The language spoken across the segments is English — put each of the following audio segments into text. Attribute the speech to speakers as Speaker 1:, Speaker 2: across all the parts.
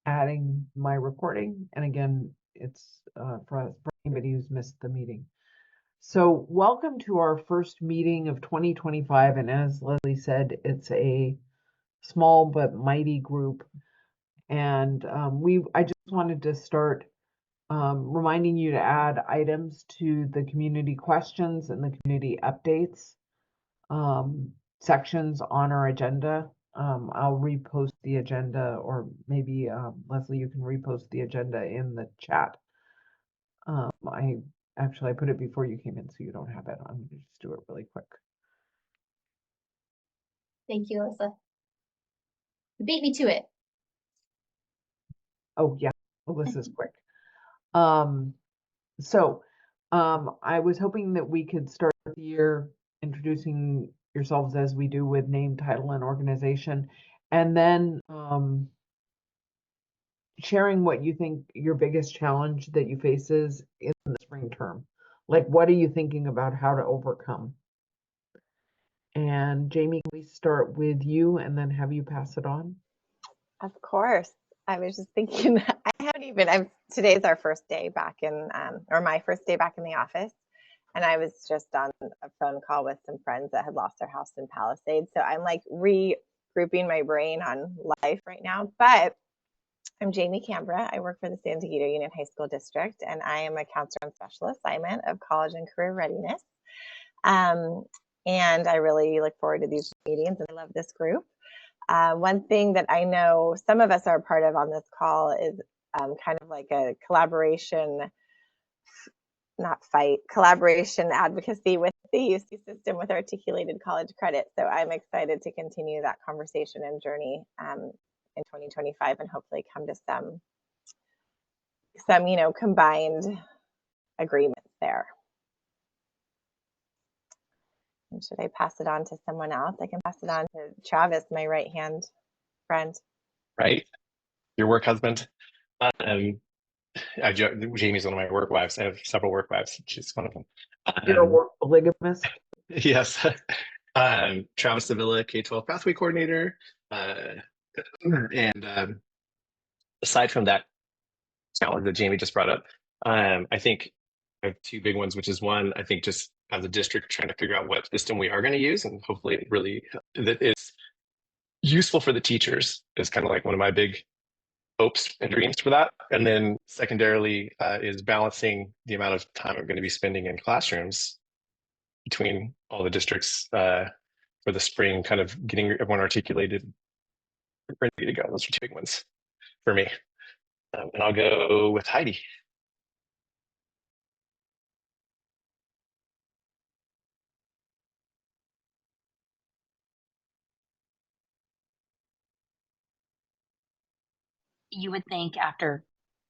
Speaker 1: adding my recording. And again, it's for anybody who's missed the meeting. So welcome to our first meeting of 2025. And as Leslie said, it's a small but mighty group. And I just wanted to start reminding you to add items to the community questions and the community updates sections on our agenda. I'll repost the agenda, or maybe Leslie, you can repost the agenda in the chat. I put it before you came in, so you don't have it. I'm going to just do it really quick.
Speaker 2: Thank you, Alyssa. You beat me to it.
Speaker 1: Oh yeah, Alyssa's quick. I was hoping that we could start the year introducing yourselves as we do with name, title, and organization, and then sharing what you think your biggest challenge that you face is in the spring term. Like, what are you thinking about how to overcome? And Jamie, can we start with you and then have you pass it on?
Speaker 3: Of course. I was just thinking, today's our first day back or my first day back in the office. And I was just on a phone call with some friends that had lost their house in Palisades. So I'm like regrouping my brain on life right now. But I'm Jamie Cambra. I work for the San Diego Union High School District, and I am a counselor on special assignment of college and career readiness. And I really look forward to these meetings, and I love this group. One thing that I know some of us are a part of on this call is kind of like a collaboration advocacy with the UC system with articulated college credit. So I'm excited to continue that conversation and journey in 2025 and hopefully come to some combined agreements there. And should I pass it on to someone else? I can pass it on to Travis, my right-hand friend.
Speaker 4: Right. Your work husband. Jamie's one of my work wives. I have several work wives. She's one of them.
Speaker 1: You're a work polygamist?
Speaker 4: Yes. Travis Sevilla, K-12 Pathway Coordinator. And aside from that challenge that Jamie just brought up, I think I have two big ones, which is one, I think just as a district trying to figure out what system we are going to use, and hopefully that it's useful for the teachers is kind of like one of my big hopes and dreams for that. And then secondarily is balancing the amount of time I'm going to be spending in classrooms between all the districts for the spring, kind of getting everyone articulated, ready to go. Those are two big ones for me. And I'll go with Heidi.
Speaker 5: You would think after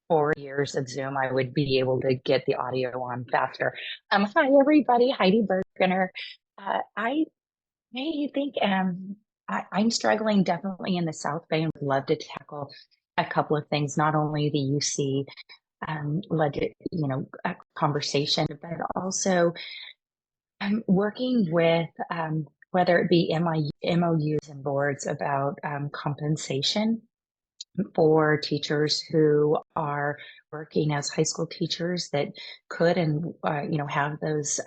Speaker 5: 4 years of Zoom, I would be able to get the audio on faster. Hi, everybody. Heidi Bergener. I think I'm struggling definitely in the South Bay and would love to tackle a couple of things, not only the UC led, a conversation, but also working with whether it be MOUs and boards about compensation for teachers who are working as high school teachers that could and have those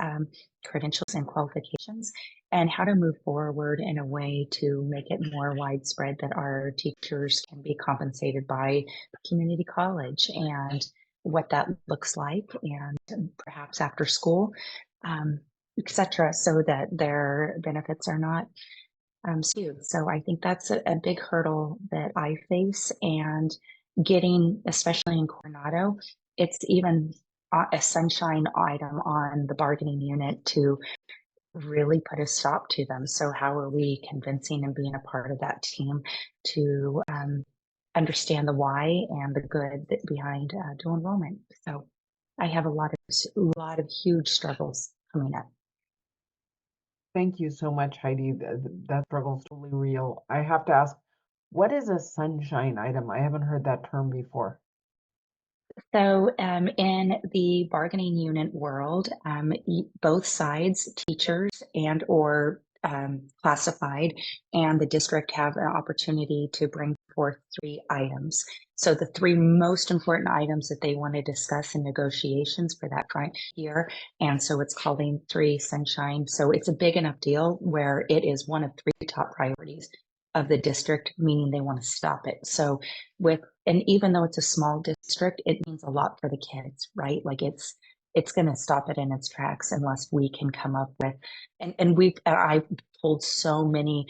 Speaker 5: credentials and qualifications, and how to move forward in a way to make it more widespread that our teachers can be compensated by community college and what that looks like, and perhaps after school, etc., so that their benefits are not skewed. So I think that's a big hurdle that I face, and getting, especially in Coronado, it's even a sunshine item on the bargaining unit to really put a stop to them. So how are we convincing and being a part of that team to understand the why and the good behind dual enrollment? So I have a lot of huge struggles coming up.
Speaker 1: Thank you so much, Heidi. That struggle is totally real. I have to ask, what is a sunshine item? I haven't heard that term before.
Speaker 5: So in the bargaining unit world, both sides, teachers and or classified, and the district have an opportunity to bring forth 3 items. So the 3 most important items that they want to discuss in negotiations for that front year. And so it's called 3 Sunshine. So it's a big enough deal where it is one of 3 top priorities of the district, meaning they want to stop it. So and even though it's a small district, it means a lot for the kids, right? Like it's going to stop it in its tracks unless we can come up with, and I've pulled so many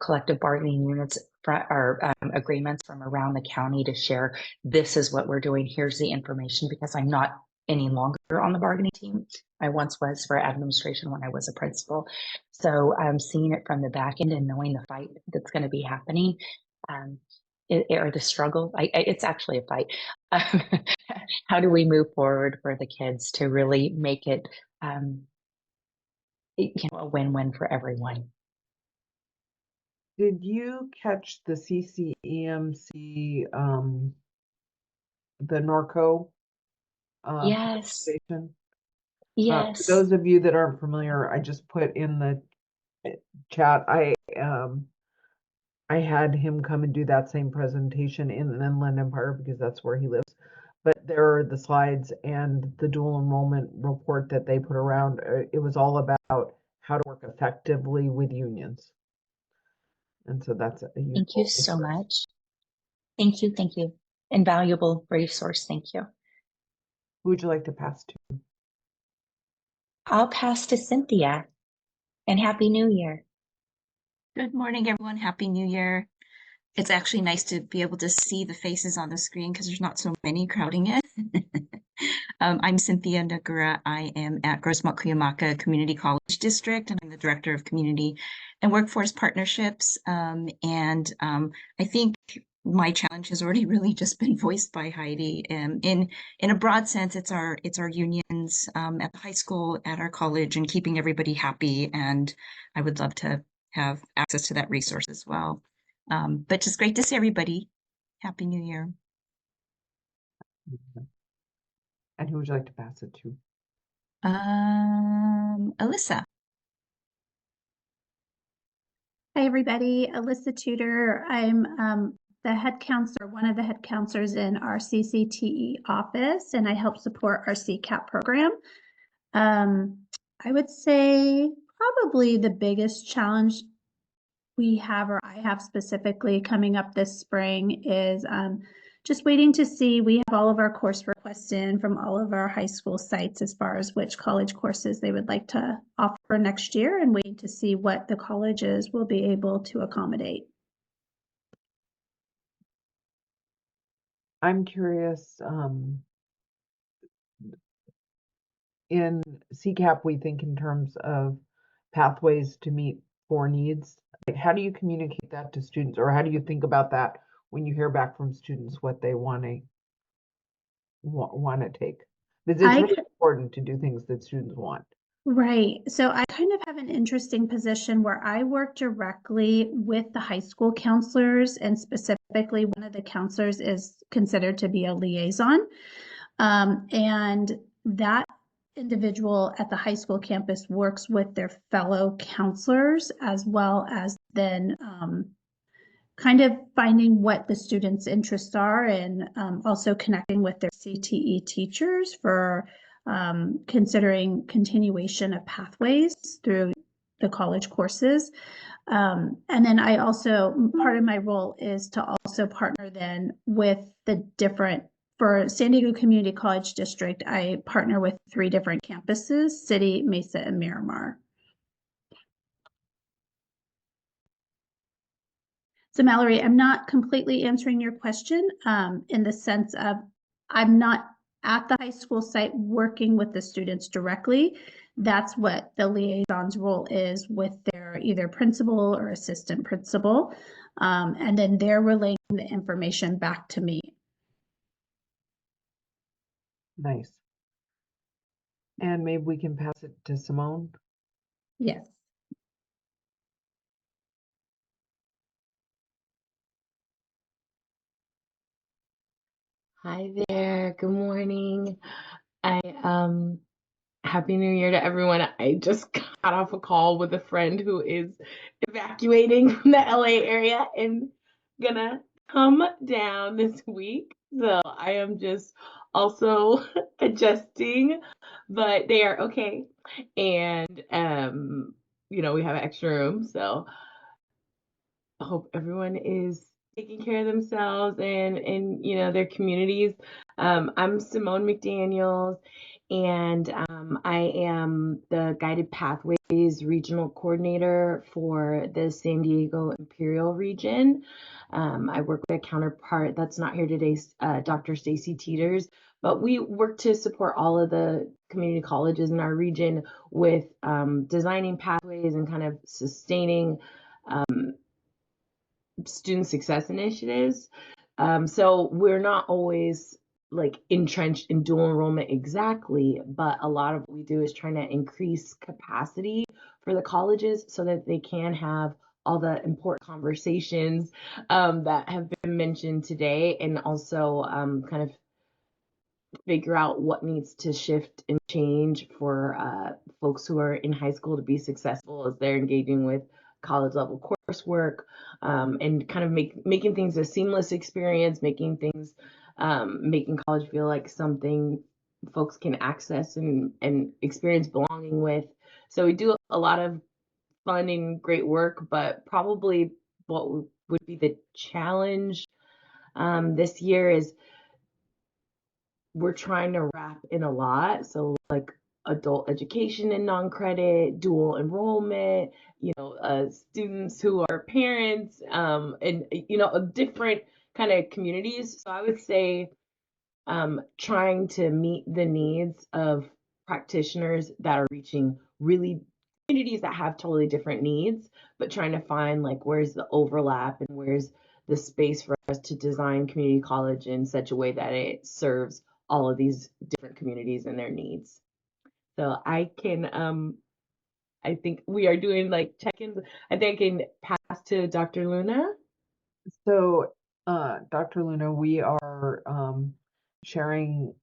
Speaker 5: collective bargaining units or agreements from around the county to share, this is what we're doing, here's the information, because I'm not any longer on the bargaining team. I once was for administration when I was a principal. So I'm seeing it from the back end and knowing the fight that's going to be happening. Or the struggle. It's actually a fight. How do we move forward for the kids to really make it, a win-win for everyone?
Speaker 1: Did you catch the CCEMC, the Norco
Speaker 5: Yes,
Speaker 1: presentation? For
Speaker 5: yes.
Speaker 1: those of you that aren't familiar, I just put in the chat. I had him come and do that same presentation in Inland Empire because that's where he lives. But there are the slides and the dual enrollment report that they put around. It was all about how to work effectively with unions. And so that's a
Speaker 5: Thank you so
Speaker 1: resource.
Speaker 5: much. Thank you. Thank you. Invaluable resource. Thank you.
Speaker 1: Who would you like to pass to?
Speaker 5: I'll pass to Cynthia, and Happy New Year.
Speaker 6: Good morning, everyone. Happy New Year. It's actually nice to be able to see the faces on the screen because there's not so many crowding it. I'm Cynthia Nagura. I am at Grossmont-Cuyamaca Community College District, and I'm the Director of Community and Workforce Partnerships. I think my challenge has already really just been voiced by Heidi. In a broad sense, it's our unions at the high school, at our college, and keeping everybody happy. And I would love to have access to that resource as well. But just great to see everybody. Happy New Year.
Speaker 1: And who would you like to pass it to?
Speaker 6: Alyssa.
Speaker 7: Hi, everybody. Alyssa Tudor. I'm the head counselor, one of the head counselors in our CCTE office, and I help support our CCAP program. I would say probably the biggest challenge we have, or I have specifically coming up this spring, is just waiting to see. We have all of our course requests in from all of our high school sites as far as which college courses they would like to offer next year, and waiting to see what the colleges will be able to accommodate.
Speaker 1: I'm curious, in CCAP, we think in terms of pathways to meet 4 needs. Like, how do you communicate that to students, or how do you think about that when you hear back from students what they want to take? Because it's really important to do things that students want.
Speaker 7: Right. So I kind of have an interesting position where I work directly with the high school counselors, and specifically one of the counselors is considered to be a liaison. And that individual at the high school campus works with their fellow counselors, as well as then kind of finding what the students' interests are, and also connecting with their CTE teachers for considering continuation of pathways through the college courses. And then I also, part of my role is to also partner then with the different, for San Diego Community College District, I partner with 3 different campuses: City, Mesa, and Miramar. So Mallory, I'm not completely answering your question in the sense of I'm not at the high school site working with the students directly. That's what the liaison's role is with their either principal or assistant principal. And then they're relaying the information back to me.
Speaker 1: Nice. And maybe we can pass it to Simone.
Speaker 7: Yes.
Speaker 8: Hi there. Good morning. I Happy New Year to everyone. I just got off a call with a friend who is evacuating from the LA area and gonna come down this week. So I am just also adjusting, but they are okay. And we have extra room, so I hope everyone is taking care of themselves and their communities. I'm Simone McDaniels, and I am the Guided Pathways Regional Coordinator for the San Diego Imperial region. I work with a counterpart that's not here today, Dr. Stacy Teeters, but we work to support all of the community colleges in our region with designing pathways and kind of sustaining student success initiatives. So we're not always like entrenched in dual enrollment exactly, but a lot of what we do is trying to increase capacity for the colleges so that they can have all the important conversations that have been mentioned today, and also kind of figure out what needs to shift and change for folks who are in high school to be successful as they're engaging with college level coursework, and kind of making things a seamless experience, making college feel like something folks can access and experience belonging with. So we do a lot of fun and great work, but probably what would be the challenge this year is we're trying to wrap in a lot. So like adult education and non-credit, dual enrollment, students who are parents, and a different kind of communities. So I would say trying to meet the needs of practitioners that are reaching really communities that have totally different needs, but trying to find like where's the overlap and where's the space for us to design community college in such a way that it serves all of these different communities and their needs. So I think we are doing like check-ins. I think I can pass to Dr. Luna.
Speaker 1: So, Dr. Luna, we are sharing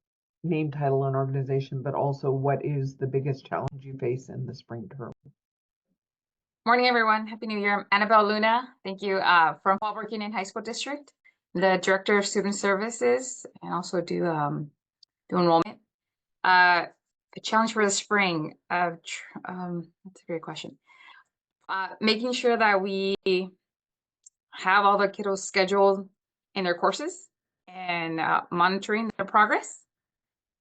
Speaker 1: name, title, and organization, but also what is the biggest challenge you face in the spring term?
Speaker 9: Morning, everyone. Happy New Year. I'm Annabelle Luna. Thank you. From Fallbrook Union High School District, the Director of Student Services, and also do enrollment. The challenge for the spring that's a great question. Making sure that we have all the kiddos scheduled in their courses and monitoring their progress.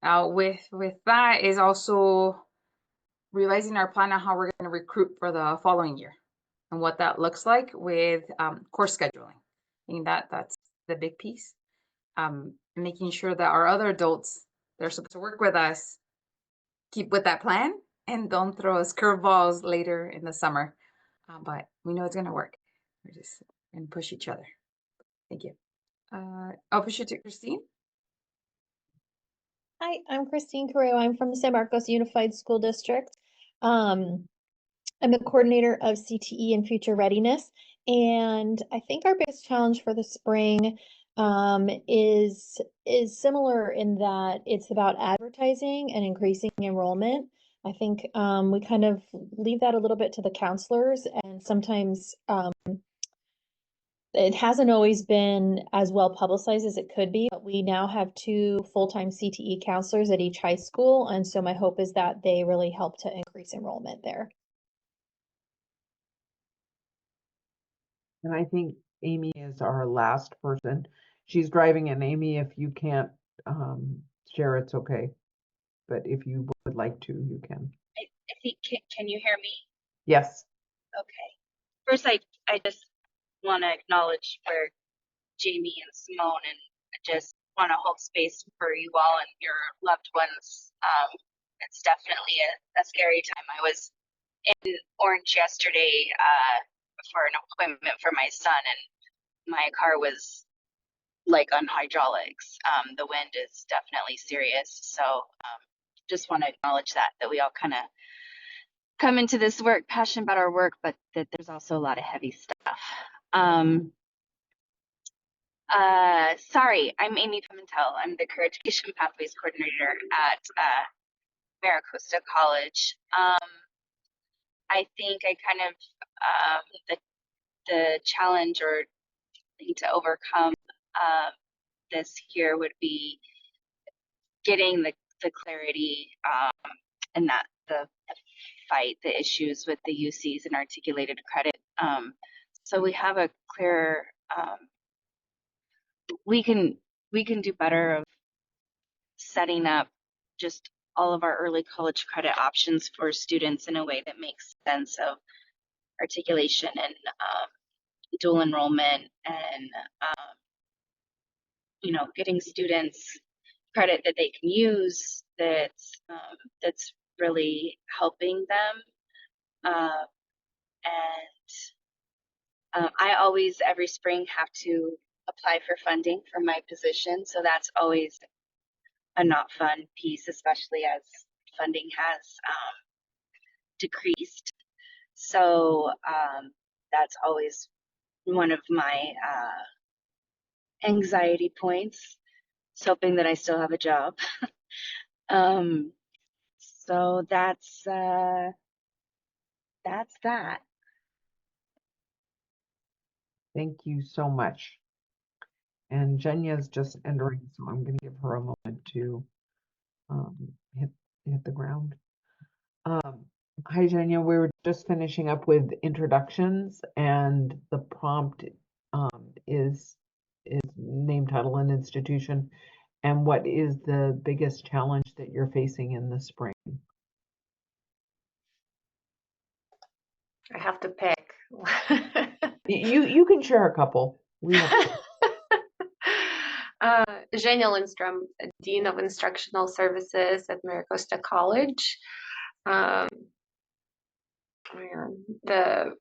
Speaker 9: With that is also revising our plan on how we're going to recruit for the following year and what that looks like with course scheduling. I think that's the big piece. Making sure that our other adults that are supposed to work with us keep with that plan and don't throw us curveballs later in the summer. But we know it's going to work. We're just going to push each other. Thank you. I'll push it to Christine.
Speaker 2: Hi, I'm Christine Carrero. I'm from the San Marcos Unified School District. I'm the coordinator of CTE and future readiness. And I think our biggest challenge for the spring is similar in that it's about advertising and increasing enrollment. I think we kind of leave that a little bit to the counselors, and sometimes it hasn't always been as well publicized as it could be, but we now have 2 full-time CTE counselors at each high school. And so my hope is that they really help to increase enrollment there.
Speaker 1: And I think Amy is our last person. She's driving, and Amy, if you can't share, it's okay. But if you would like to, you can.
Speaker 10: I think, can you hear me?
Speaker 1: Yes.
Speaker 10: Okay. First, I just want to acknowledge where Jamie and Simone, and just want to hold space for you all and your loved ones. It's definitely a scary time. I was in Orange yesterday for an appointment for my son, and my car was like on hydraulics. The wind is definitely serious. So just want to acknowledge that we all kind of come into this work passionate about our work, but that there's also a lot of heavy stuff. Sorry, I'm Amy Pimentel. I'm the Career Education Pathways Coordinator at Maricosta College. I think I kind of the challenge or thing to overcome this here would be getting the clarity and that the fight the issues with the UCs and articulated credit. So we have a clear we can do better of setting up just all of our early college credit options for students in a way that makes sense of articulation and dual enrollment and getting students credit that they can use that's really helping them. I always every spring have to apply for funding for my position, so that's always a not fun piece, especially as funding has decreased. So that's always one of my anxiety points. It's hoping that I still have a job. So that's that.
Speaker 1: Thank you so much. And Jenya's just entering, so I'm going to give her a moment to hit the ground. Hi, Jenya. We were just finishing up with introductions, and the prompt is name, title, and institution, and what is the biggest challenge that you're facing in the spring?
Speaker 11: I have to pick.
Speaker 1: You can share a couple. We have
Speaker 11: Zhenya Lindstrom, Dean of Instructional Services at Maricosta College. The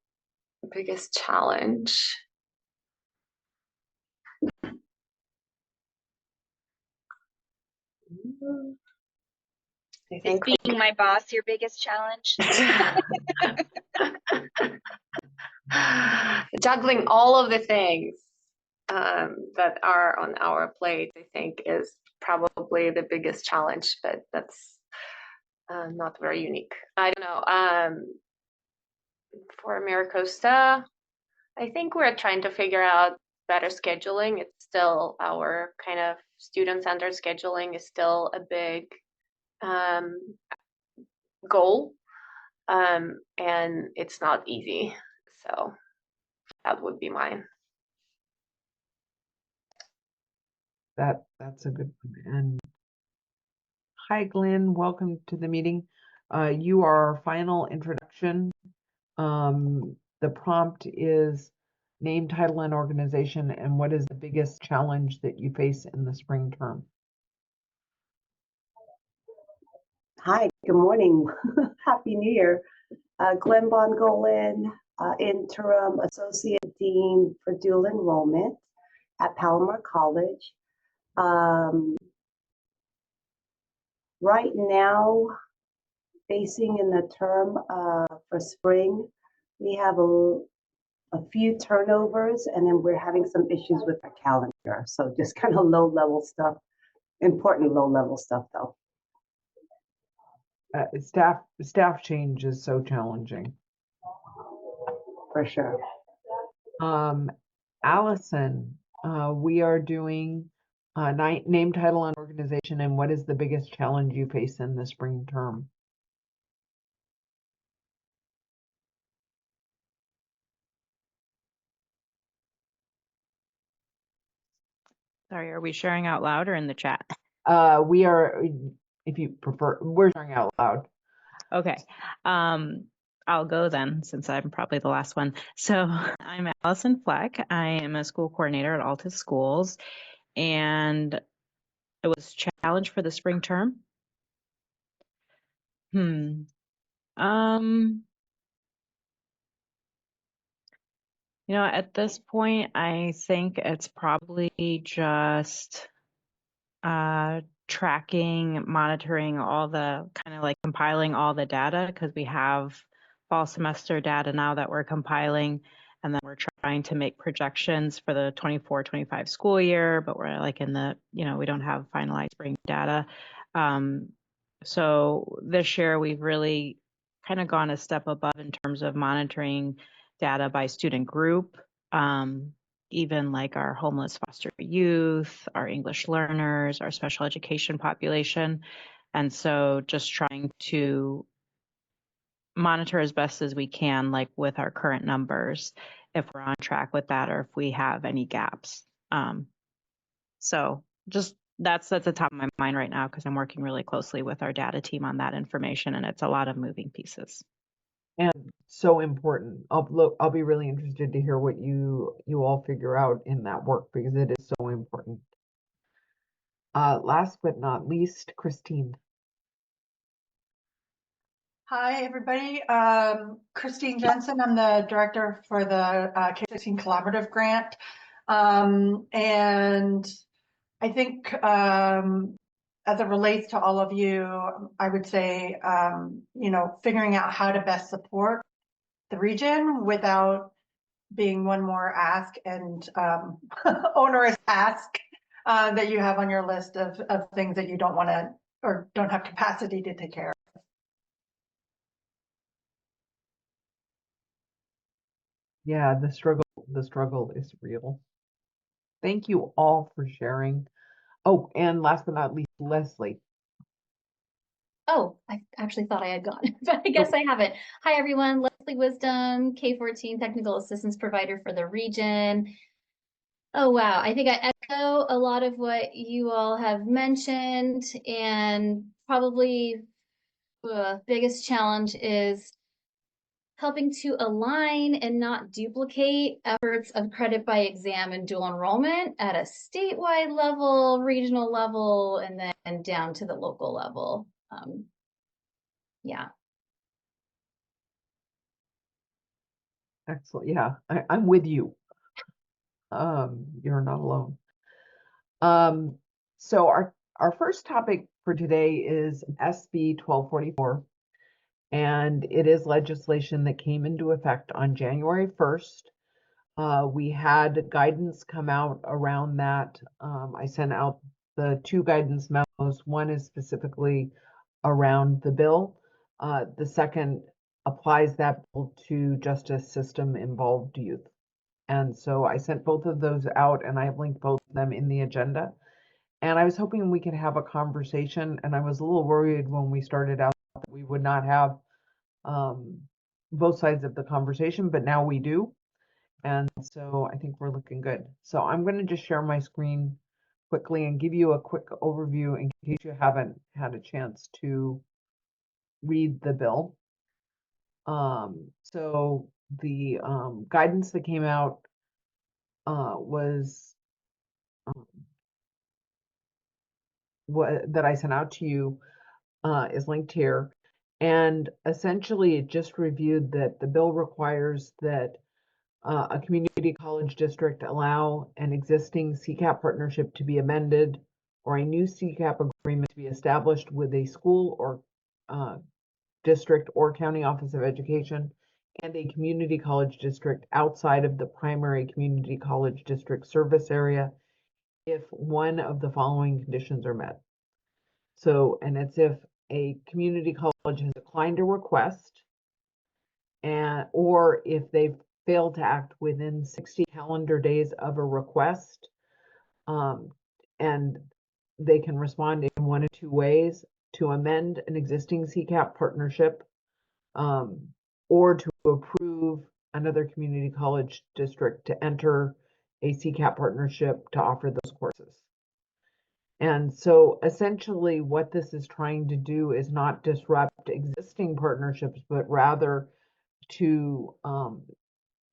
Speaker 11: biggest challenge. I think
Speaker 10: being my boss your biggest challenge?
Speaker 11: Juggling all of the things that are on our plate, I think, is probably the biggest challenge, but that's not very unique. I don't know. For Maricosta, I think we're trying to figure out better scheduling. It's still our kind of student-centered scheduling is still a big goal, and it's not easy. So that would be mine.
Speaker 1: That's a good one. And hi, Glenn. Welcome to the meeting. You are our final introduction. The prompt is name, title, and organization, and what is the biggest challenge that you face in the spring term?
Speaker 12: Hi, good morning. Happy New Year. Glenn Bongolin, Interim Associate Dean for Dual Enrollment at Palomar College. Right now, facing in the term for spring, we have a few turnovers, and then we're having some issues with our calendar. So just kind of low-level stuff, important low-level stuff though.
Speaker 1: Staff change is so challenging.
Speaker 12: For sure.
Speaker 1: Allison, we are doing name, title, and organization, and what is the biggest challenge you face in the spring term?
Speaker 13: Sorry, are we sharing out loud or in the chat?
Speaker 1: We are, if you prefer, we're sharing out loud.
Speaker 13: Okay. I'll go then, since I'm probably the last one. So I'm Allison Fleck. I am a school coordinator at Altus Schools, and it was a challenge for the spring term. At this point, I think it's probably just tracking, monitoring all the kind of like compiling all the data, because we have fall semester data now that we're compiling, and then we're trying to make projections for the 24-25 school year, but we're like in the, we don't have finalized spring data. So this year we've really kind of gone a step above in terms of monitoring data by student group, even like our homeless foster youth, our English learners, our special education population. And so just trying to monitor as best as we can, like with our current numbers, if we're on track with that or if we have any gaps. So just that's at the top of my mind right now because I'm working really closely with our data team on that information, and it's a lot of moving pieces.
Speaker 1: And so important. I'll be really interested to hear what you all figure out in that work because it is so important. Last but not least, Christine.
Speaker 14: Hi, everybody. Christine Jensen. I'm the director for the K-16 Collaborative Grant. And I think as it relates to all of you, I would say, figuring out how to best support the region without being one more ask and onerous ask that you have on your list of things that you don't want to or don't have capacity to take care of.
Speaker 1: Yeah, the struggle is real. Thank you all for sharing. Oh, and last but not least, Leslie.
Speaker 15: Oh, I actually thought I had gone, but I guess I haven't. Hi, everyone. Leslie Wisdom, K-14 Technical Assistance Provider for the region. Oh, wow. I think I echo a lot of what you all have mentioned, and probably the biggest challenge is helping to align and not duplicate efforts of credit by exam and dual enrollment at a statewide level, regional level, and then down to the local level. Yeah.
Speaker 1: Excellent. Yeah, I'm with you. You're not alone. So our first topic for today is SB 1244, and it is legislation that came into effect on January 1st. We had guidance come out around that. I sent out the two guidance memos. One is specifically around the bill. The second applies that bill to justice system involved youth. And so I sent both of those out and I have linked both of them in the agenda. And I was hoping we could have a conversation. And I was a little worried when we started out that we would not have both sides of the conversation, but now we do. And so I think we're looking good. So I'm going to just share my screen quickly and give you a quick overview in case you haven't had a chance to read the bill. So the guidance that came out was what that I sent out to you is linked here. And essentially it just reviewed that the bill requires that a community college district allow an existing CCAP partnership to be amended or a new CCAP agreement to be established with a school or district or county office of education and a community college district outside of the primary community college district service area if one of the following conditions are met. So, and it's if a community college has declined a request or if they've failed to act within 60 calendar days of a request, and they can respond in one of two ways: to amend an existing CCAP partnership, or to approve another community college district to enter a CCAP partnership to offer those courses. And so essentially what this is trying to do is not disrupt existing partnerships, but rather to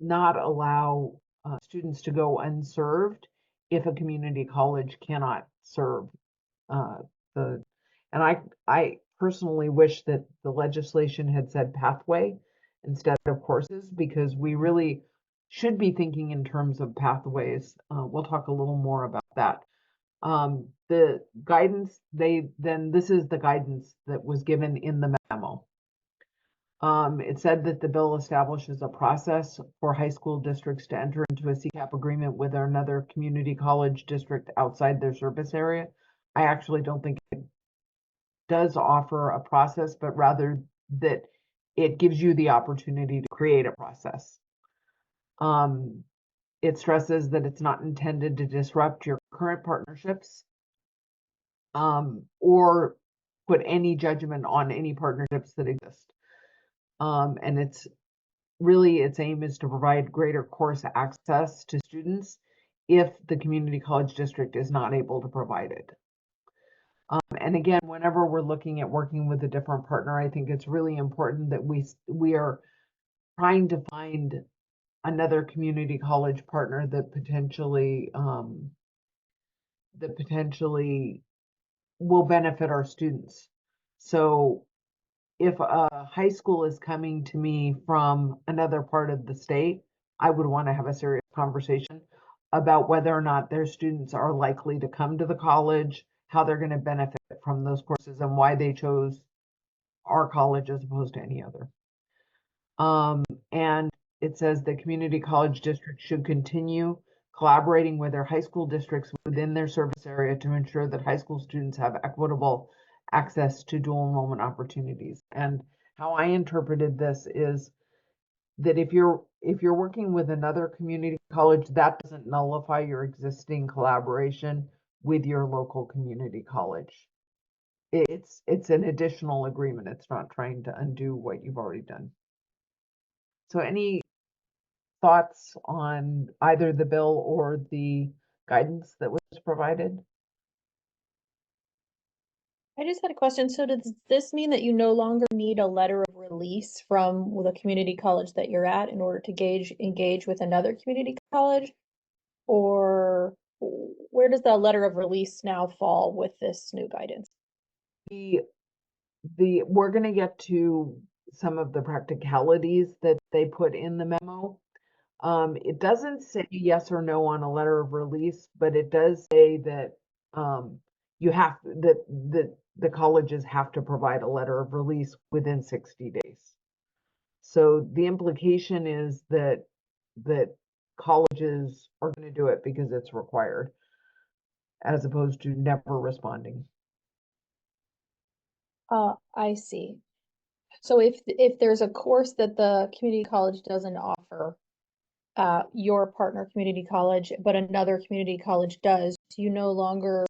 Speaker 1: not allow students to go unserved if a community college cannot serve and I personally wish that the legislation had said pathway instead of courses, because we really should be thinking in terms of pathways. We'll talk a little more about that. The guidance, this is the guidance that was given in the memo. It said that the bill establishes a process for high school districts to enter into a CCAP agreement with another community college district outside their service area. I actually don't think it does offer a process, but rather that it gives you the opportunity to create a process. It stresses that it's not intended to disrupt your current partnerships, or put any judgment on any partnerships that exist. And its aim is to provide greater course access to students if the community college district is not able to provide it. And again, whenever we're looking at working with a different partner, I think it's really important that we are trying to find another community college partner that potentially will benefit our students. So if a high school is coming to me from another part of the state, I would want to have a serious conversation about whether or not their students are likely to come to the college, how they're going to benefit from those courses, and why they chose our college as opposed to any other. And it says the community college district should continue collaborating with their high school districts within their service area to ensure that high school students have equitable access to dual enrollment opportunities. And how I interpreted this is that if you're working with another community college, that doesn't nullify your existing collaboration with your local community college. It's an additional agreement. It's not trying to undo what you've already done. So any thoughts on either the bill or the guidance that was provided?
Speaker 2: I just had a question. So does this mean that you no longer need a letter of release from the community college that you're at in order to engage with another community college? Or where does the letter of release now fall with this new guidance?
Speaker 1: We're going to get to some of the practicalities that they put in the memo. It doesn't say yes or no on a letter of release, but it does say that the colleges have to provide a letter of release within 60 days. So the implication is that colleges are going to do it because it's required, as opposed to never responding.
Speaker 2: I see. So if there's a course that the community college doesn't offer, your partner community college, but another community college does, you no longer,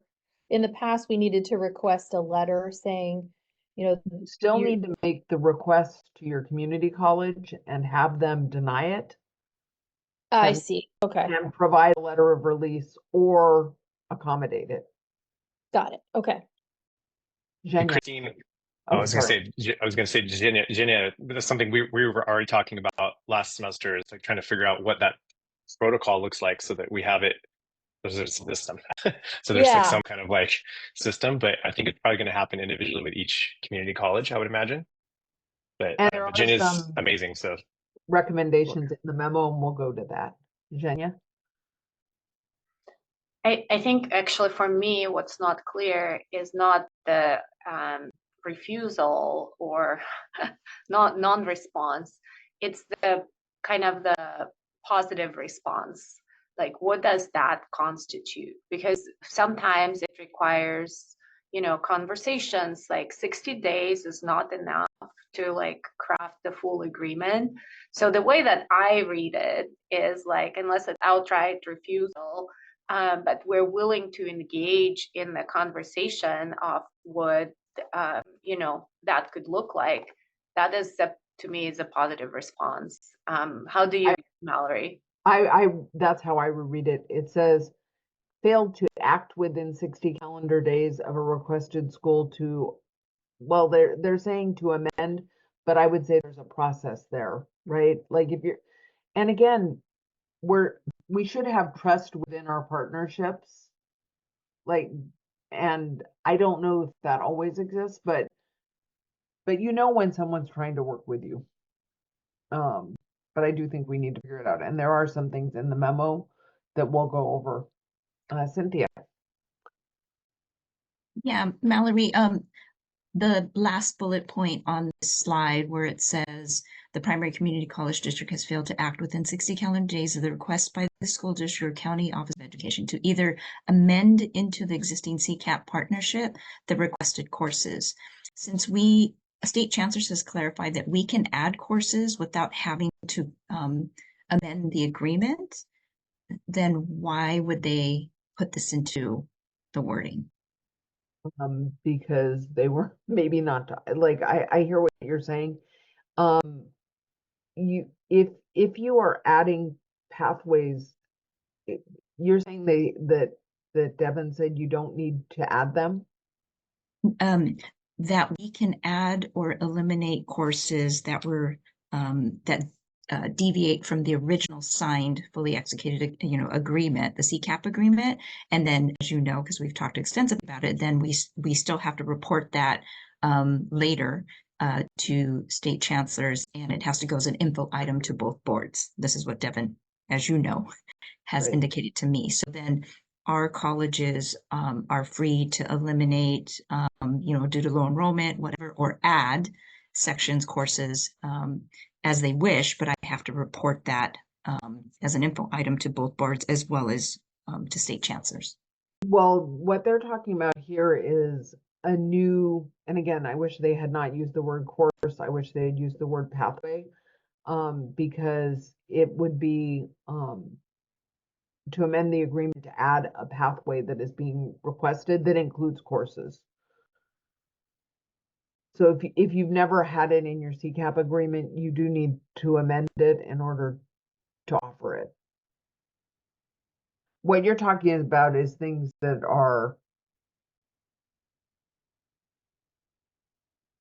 Speaker 2: in the past, we needed to request a letter saying,
Speaker 1: you still need to make the request to your community college and have them deny it.
Speaker 2: I see. Okay.
Speaker 1: And provide a letter of release or accommodate it.
Speaker 2: Got it. Okay.
Speaker 1: Jenny.
Speaker 4: Christine, I was going to say, Jenny, that's something we were already talking about last semester, is like trying to figure out what that protocol looks like so that we have it. There's a system. So there's like some kind of like system, but I think it's probably going to happen individually with each community college, I would imagine. But Jenny's amazing. So
Speaker 1: recommendations in the memo, and we'll go to that. Jenya?
Speaker 11: I think actually for me, what's not clear is not the refusal or not non-response. It's the kind of the positive response. Like, what does that constitute? Because sometimes it requires, conversations. Like 60 days is not enough to like craft the full agreement. So the way that I read it is like, unless it's outright refusal, but we're willing to engage in the conversation of what that could look like. That is, to me, is a positive response. How do you, Mallory?
Speaker 1: That's how I would read it. It says, failed to act within 60 calendar days of a requested school to, well, they're saying to amend, but I would say there's a process there, right? Like and again, we should have trust within our partnerships. Like, and I don't know if that always exists, but when someone's trying to work with you. But I do think we need to figure it out. And there are some things in the memo that we'll go over. Cynthia.
Speaker 6: Yeah, Mallory, the last bullet point on this slide where it says the primary community college district has failed to act within 60 calendar days of the request by the school district or county office of education to either amend into the existing CCAP partnership the requested courses. Since state chancellor has clarified that we can add courses without having to amend the agreement, then why would they put this into the wording?
Speaker 1: Because they were maybe not, like, I hear what you're saying. If you are adding pathways, you're saying that Devin said you don't need to add them?
Speaker 6: That we can add or eliminate courses that were deviate from the original signed, fully executed, agreement, the CCAP agreement. And then, as you know, because we've talked extensively about it, then we still have to report that later to state chancellors, and it has to go as an info item to both boards. This is what Devin, as you know, has indicated to me. So then our colleges are free to eliminate, due to low enrollment, whatever, or add sections, courses as they wish, but I have to report that as an info item to both boards as well as to state chancellors.
Speaker 1: Well, what they're talking about here is a new, and again, I wish they had not used the word course. I wish they had used the word pathway, because it would be to amend the agreement to add a pathway that is being requested that includes courses. So if you've never had it in your CCAP agreement, you do need to amend it in order to offer it. What you're talking about is things that are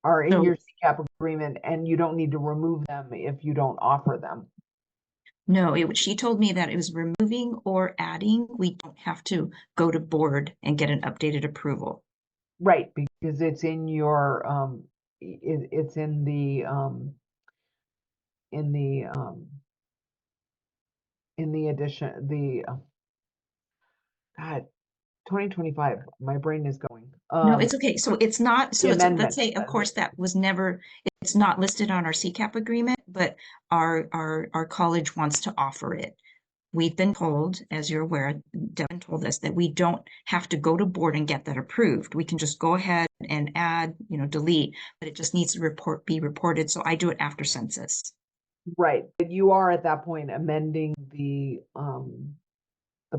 Speaker 1: in your CCAP agreement, and you don't need to remove them if you don't offer them.
Speaker 6: No, she told me that it was removing or adding. We don't have to go to board and get an updated approval.
Speaker 1: Right, because it's in your it's in the addition, God, 2025, my brain is going.
Speaker 6: No, it's okay. So it's not, so it's, let's say, of course, that was never, it's not listed on our CCAP agreement, but our college wants to offer it. We've been told, as you're aware, Devin told us that we don't have to go to board and get that approved. We can just go ahead and add, delete, but it just needs to be reported. So I do it after census.
Speaker 1: Right, but you are at that point amending the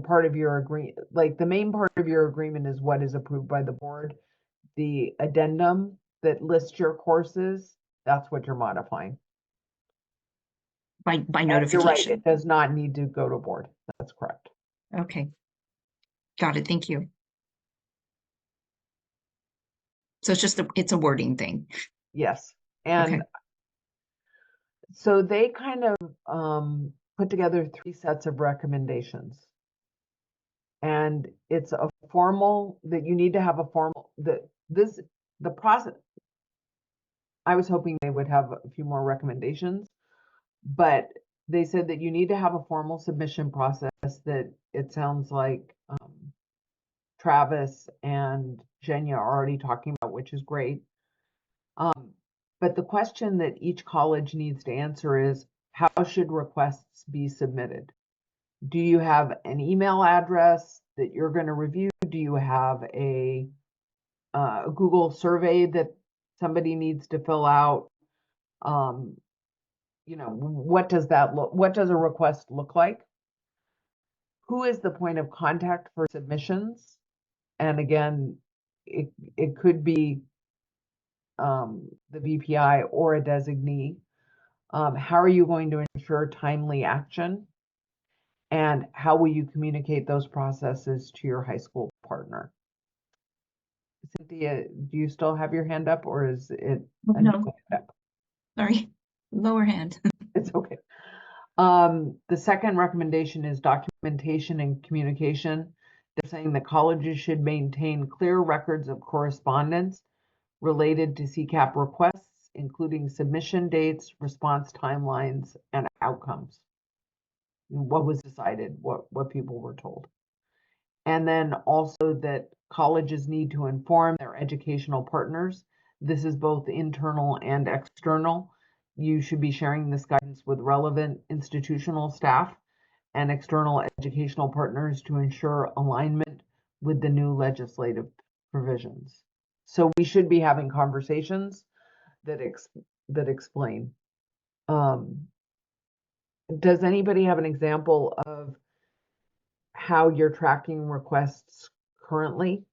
Speaker 1: part of your agreement, like the main part of your agreement is what is approved by the board. The addendum that lists your courses, that's what you're modifying.
Speaker 6: By notification.
Speaker 1: You're right, it does not need to go to board. That's correct.
Speaker 6: Okay. Got it. Thank you. So it's just it's a wording thing.
Speaker 1: Yes. And so they kind of put together 3 sets of recommendations. And it's a formal, that you need to have a formal, the process. I was hoping they would have a few more recommendations, but they said that you need to have a formal submission process that it sounds like Travis and Jenya are already talking about, which is great. But the question that each college needs to answer is, how should requests be submitted? Do you have an email address that you're going to review? Do you have a Google survey that somebody needs to fill out? What does what does a request look like? Who is the point of contact for submissions? And again, it could be the VPI or a designee. How are you going to ensure timely action? And how will you communicate those processes to your high school partner? Cynthia, do you still have your hand up, or is it a
Speaker 6: No.
Speaker 1: hand up?
Speaker 6: Sorry, lower hand.
Speaker 1: It's okay. The second recommendation is documentation and communication. They're saying that colleges should maintain clear records of correspondence related to CCAP requests, including submission dates, response timelines, and outcomes. What was decided, what people were told. And then also that colleges need to inform their educational partners This is both internal and external. You should be sharing this guidance with relevant institutional staff and external educational partners to ensure alignment with the new legislative provisions. So we should be having conversations that explain. Does anybody have an example of how you're tracking requests currently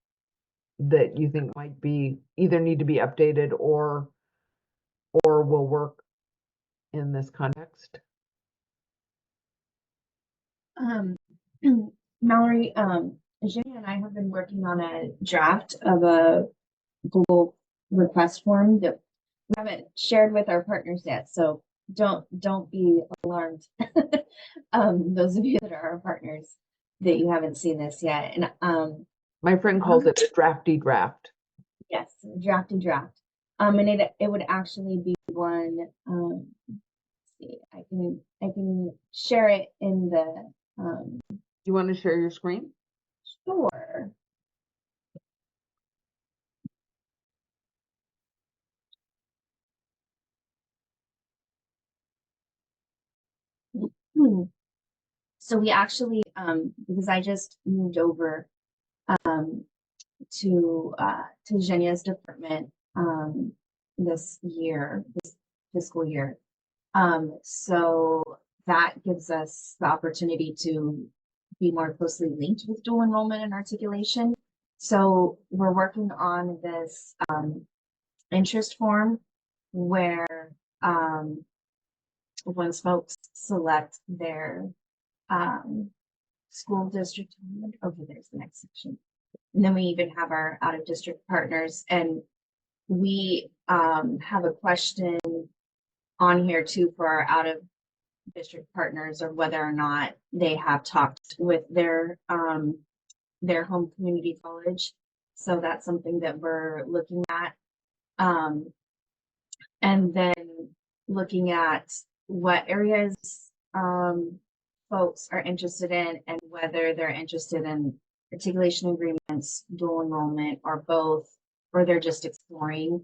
Speaker 1: that you think might be either need to be updated or will work in this context?
Speaker 16: Mallory, Jenny and I have been working on a draft of a Google request form that we haven't shared with our partners yet, so don't be alarmed. Those of you that are our partners that you haven't seen this yet. And
Speaker 1: my friend calls it drafty draft.
Speaker 16: Yes, drafty draft. And it would actually be one. Let's see, I can share it in the.
Speaker 1: You want to share your screen?
Speaker 16: Sure. So we actually, because I just moved over to Zhenya's department this fiscal year. So that gives us the opportunity to be more closely linked with dual enrollment and articulation. So we're working on this interest form where once folks select their school district, okay, there's the next section. And then we even have our out of district partners, and we have a question on here too for our out of district partners of whether or not they have talked with their home community college. So that's something that we're looking at. And then looking at what areas folks are interested in and whether they're interested in articulation agreements, dual enrollment, or both, or they're just exploring,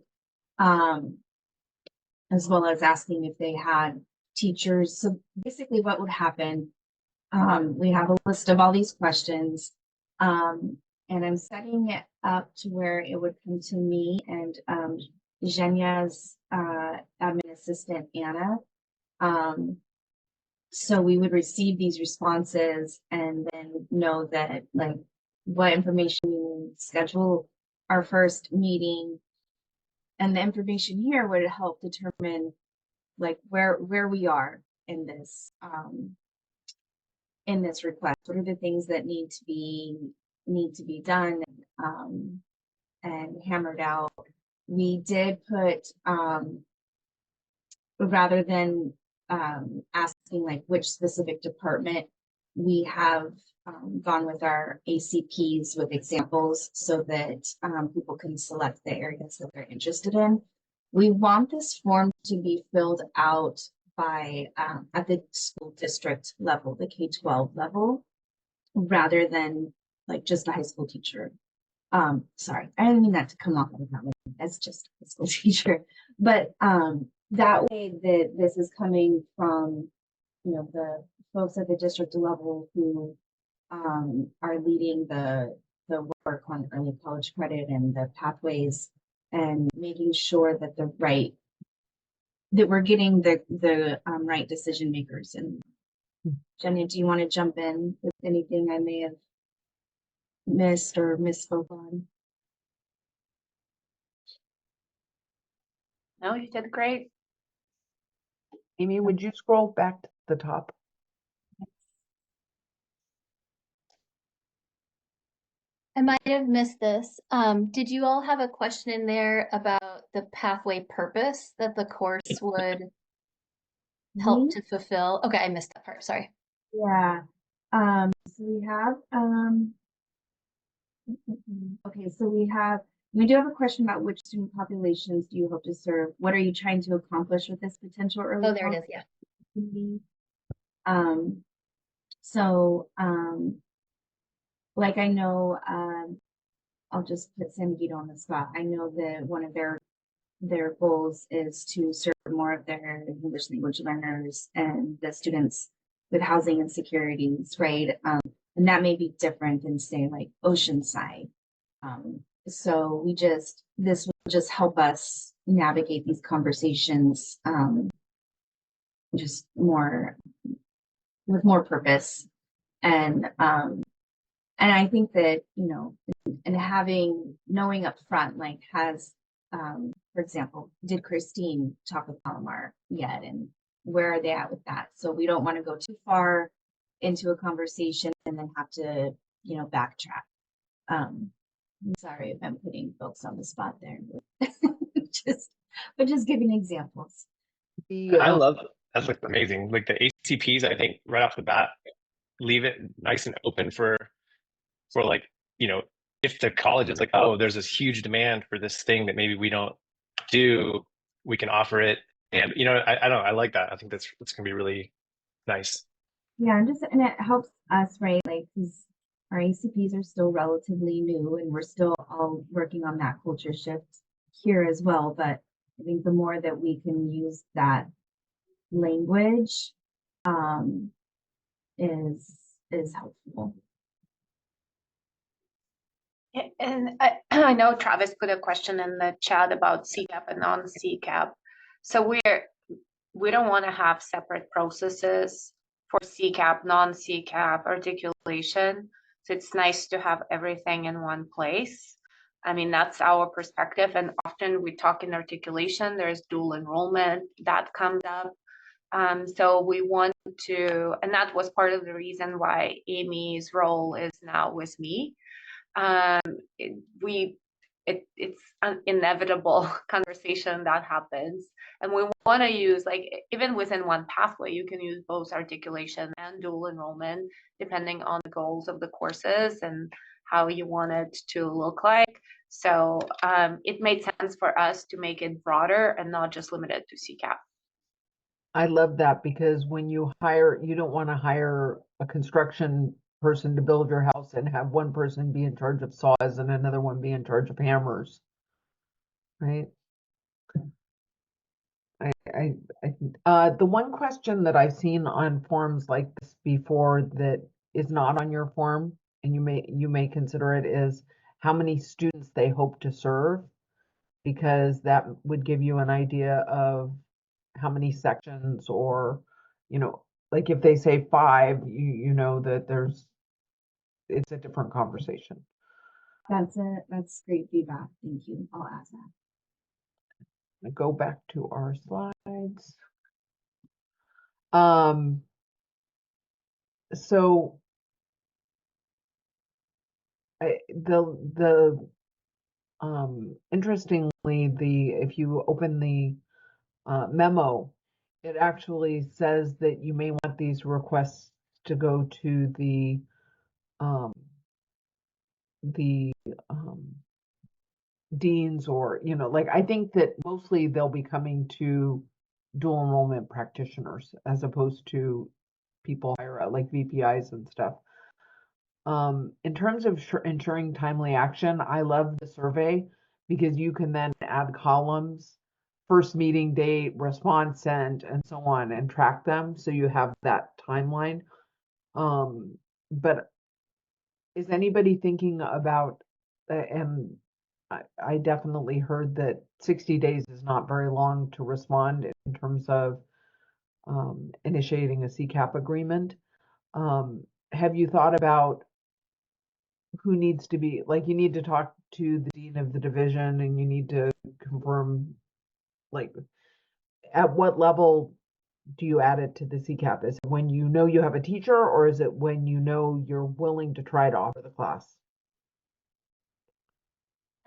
Speaker 16: as well as asking if they had teachers. So basically what would happen, we have a list of all these questions, and I'm setting it up to where it would come to me and Zhenya's admin assistant, Anna. So we would receive these responses and then know that like what information we need to schedule our first meeting. And the information here would help determine like where we are in this request. What are the things that need to be done and hammered out? We did put rather than asking like which specific department, we have gone with our ACPs with examples so that people can select the areas that they're interested in. We want this form to be filled out by at the school district level, the K-12 level, rather than like just a high school teacher. Sorry, I didn't mean that to come off like that as just a high school teacher, but that way that this is coming from, you know, the folks at the district level who are leading the work on early college credit and the pathways and making sure that we're getting the right decision makers. And Jenny, do you want to jump in with anything I may have missed or misspoke on?
Speaker 11: No, you did great.
Speaker 1: Amy, would you scroll back to the top?
Speaker 15: I might have missed this. Did you all have a question in there about the pathway purpose that the course would help to fulfill? Okay, I missed that part, sorry.
Speaker 16: Yeah. So we have okay, so we do have a question about which student populations do you hope to serve? What are you trying to accomplish with this potential early?
Speaker 15: Oh, there it is, yeah.
Speaker 16: Like I know, I'll just put San Miguel on the spot. I know that one of their their goals is to serve more of their English language learners and the students with housing insecurities, right? And that may be different than, say, like Oceanside. So this will just help us navigate these conversations just more with more purpose. And I think that, and knowing up front, like for example, did Christine talk with Palomar yet? And where are they at with that? So we don't want to go too far into a conversation and then have to, backtrack. I'm sorry if I'm putting folks on the spot there, but just giving examples.
Speaker 4: I love that. Looks amazing. Like the ACPs, I think right off the bat, leave it nice and open for like, if the college is like, oh, there's this huge demand for this thing that maybe we don't do, we can offer it. And I don't know, I like that. I think that's gonna be really nice.
Speaker 16: Yeah, and it helps us, right? Like, because our ACPs are still relatively new and we're still all working on that culture shift here as well. But I think the more that we can use that language is helpful.
Speaker 11: And I know Travis put a question in the chat about CCAP and non-CCAP. So we don't want to have separate processes for CCAP, non-CCAP, articulation. So it's nice to have everything in one place. I mean, that's our perspective. And often we talk in articulation, there's dual enrollment that comes up. So we want to, and that was part of the reason why Amy's role is now with me. It's an inevitable conversation that happens, and we want to use, like, even within one pathway, you can use both articulation and dual enrollment depending on the goals of the courses and how you want it to look like. So it made sense for us to make it broader and not just limited to CCAP.
Speaker 1: I love that, because when you hire, you don't want to hire a construction person to build your house and have one person be in charge of saws and another one be in charge of hammers, right? The one question that I've seen on forums like this before that is not on your form, and you may consider it, is how many students they hope to serve, because that would give you an idea of how many sections, or like if they say 5, you know that it's a different conversation.
Speaker 16: That's great feedback. Thank you. I'll ask that.
Speaker 1: Go back to our slides. So interestingly, if you open the memo, it actually says that you may want these requests to go to the deans, or like, I think that mostly they'll be coming to dual enrollment practitioners as opposed to people higher up, like VPIs and stuff. In terms of ensuring timely action, I love the survey, because you can then add columns, first meeting date, response sent, and so on, and track them so you have that timeline. But is anybody thinking about, and I definitely heard that 60 days is not very long to respond in terms of initiating a CCAP agreement. Have you thought about who needs to be, like, you need to talk to the dean of the division and you need to confirm, like, at what level do you add it to the CCAP? Is it when you know you have a teacher, or is it when you know you're willing to try to offer the class?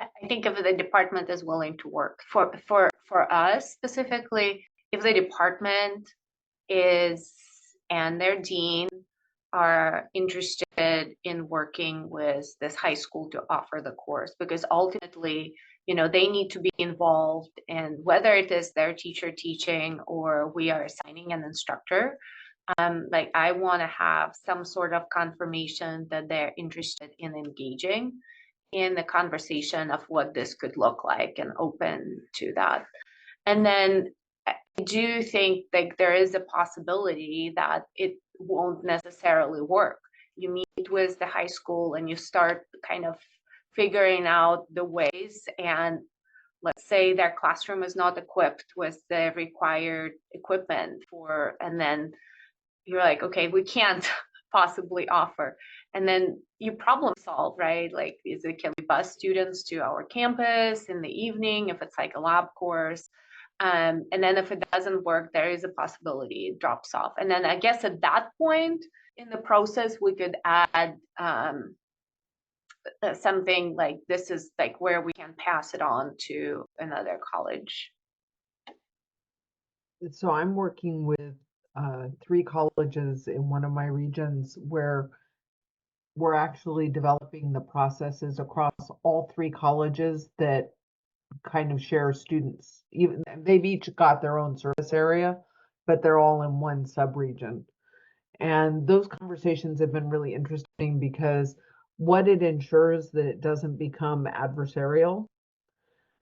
Speaker 11: I think if the department is willing to work for us specifically, if the department is and their dean are interested in working with this high school to offer the course, because ultimately, they need to be involved in whether it is their teacher teaching or we are assigning an instructor. Like, I want to have some sort of confirmation that they're interested in engaging. in the conversation of what this could look like and open to that. And then I do think like there is a possibility that it won't necessarily work. You meet with the high school and you start kind of figuring out the ways, and let's say their classroom is not equipped with the required equipment for, and then you're like, okay, we can't possibly offer. And then you problem solve, right? Like, can we bus students to our campus in the evening if it's like a lab course? And then if it doesn't work, there is a possibility it drops off. And then I guess at that point in the process, we could add something like this is like where we can pass it on to another college.
Speaker 1: So I'm working with 3 colleges in one of my regions where we're actually developing the processes across all 3 colleges that kind of share students. Even they've each got their own service area, but they're all in one subregion. And those conversations have been really interesting because what it ensures that it doesn't become adversarial,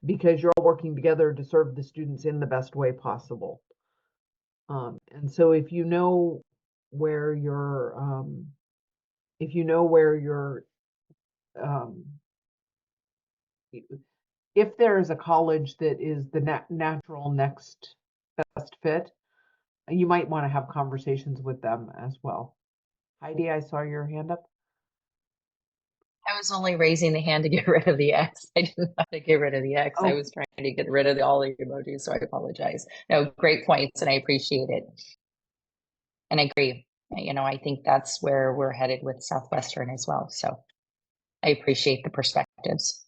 Speaker 1: because you're all working together to serve the students in the best way possible. And so if you know where your if there is a college that is the natural next best fit, you might want to have conversations with them as well. Heidi, I saw your hand up.
Speaker 5: I was only raising the hand to get rid of the X. I didn't know how to get rid of the X. I
Speaker 1: Oh.
Speaker 5: was trying to get rid of all the emojis, so I apologize. No, great points, and I appreciate it. And I agree. You know, I think that's where we're headed with Southwestern as well. So I appreciate the perspectives.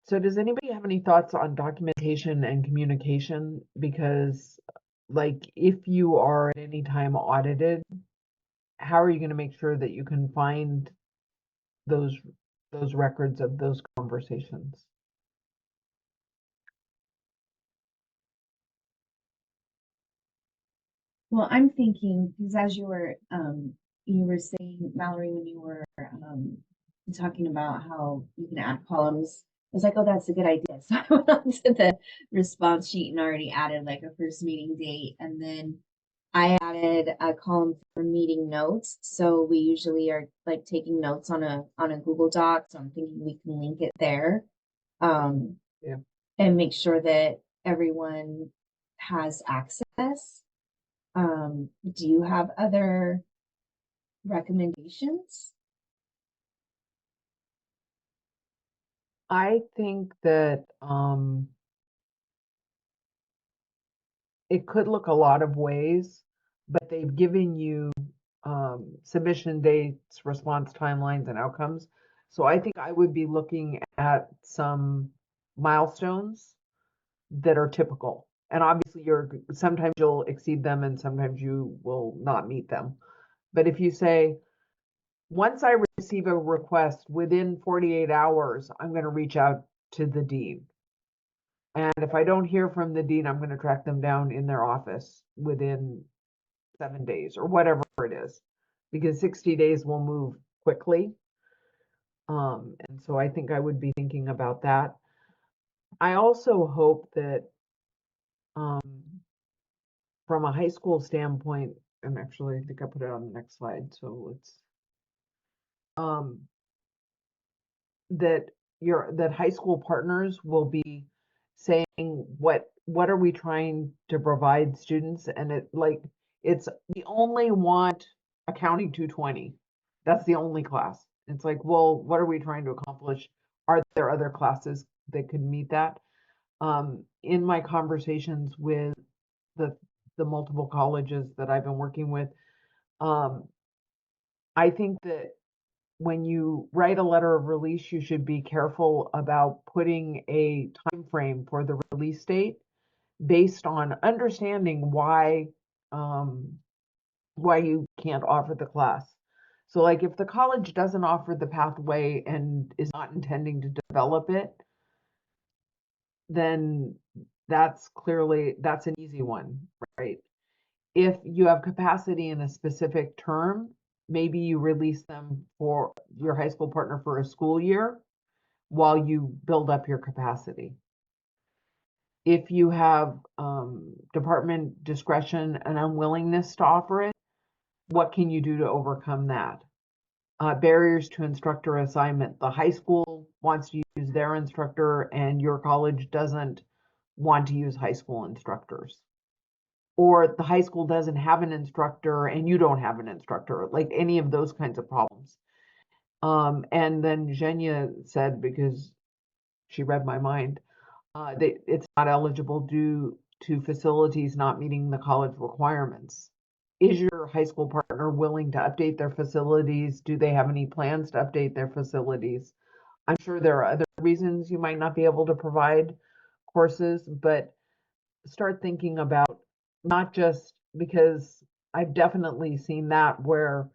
Speaker 1: So does anybody have any thoughts on documentation and communication? Because like if you are at any time audited, how are you going to make sure that you can find those records of those conversations?
Speaker 16: Well, I'm thinking because as you were saying, Mallory, when you were talking about how you can add columns, I was like, oh, that's a good idea. So I went onto the response sheet and already added like a first meeting date, and then I added a column for meeting notes. So we usually are like taking notes on a Google Doc. So I'm thinking we can link it there,
Speaker 1: Yeah.
Speaker 16: and make sure that everyone has access. Do you have other recommendations?
Speaker 1: I think that it could look a lot of ways, but they've given you submission dates, response timelines, and outcomes. So I think I would be looking at some milestones that are typical. And obviously sometimes you'll exceed them and sometimes you will not meet them. But if you say, once I receive a request within 48 hours, I'm going to reach out to the dean. And if I don't hear from the dean, I'm going to track them down in their office within 7 days or whatever it is, because 60 days will move quickly. And so I think I would be thinking about that. I also hope that from a high school standpoint, and actually I think I put it on the next slide, so let's that high school partners will be saying what are we trying to provide students, and it's we only want accounting 220. That's the only class. It's like, well, what are we trying to accomplish? Are there other classes that could meet that? In my conversations with the multiple colleges that I've been working with, I think that when you write a letter of release, you should be careful about putting a time frame for the release date based on understanding why you can't offer the class. So like if the college doesn't offer the pathway and is not intending to develop it, then that's an easy one, right? If you have capacity in a specific term, maybe you release them for your high school partner for a school year while you build up your capacity. If you have department discretion and unwillingness to offer it, what can you do to overcome that? Barriers to instructor assignment. The high school wants to use their instructor and your college doesn't want to use high school instructors. Or the high school doesn't have an instructor and you don't have an instructor, like any of those kinds of problems. And then Zhenya said, because she read my mind, that it's not eligible due to facilities not meeting the college requirements. Is your high school partner willing to update their facilities? Do they have any plans to update their facilities? I'm sure there are other reasons you might not be able to provide courses, but start thinking about not just, because I've definitely seen that where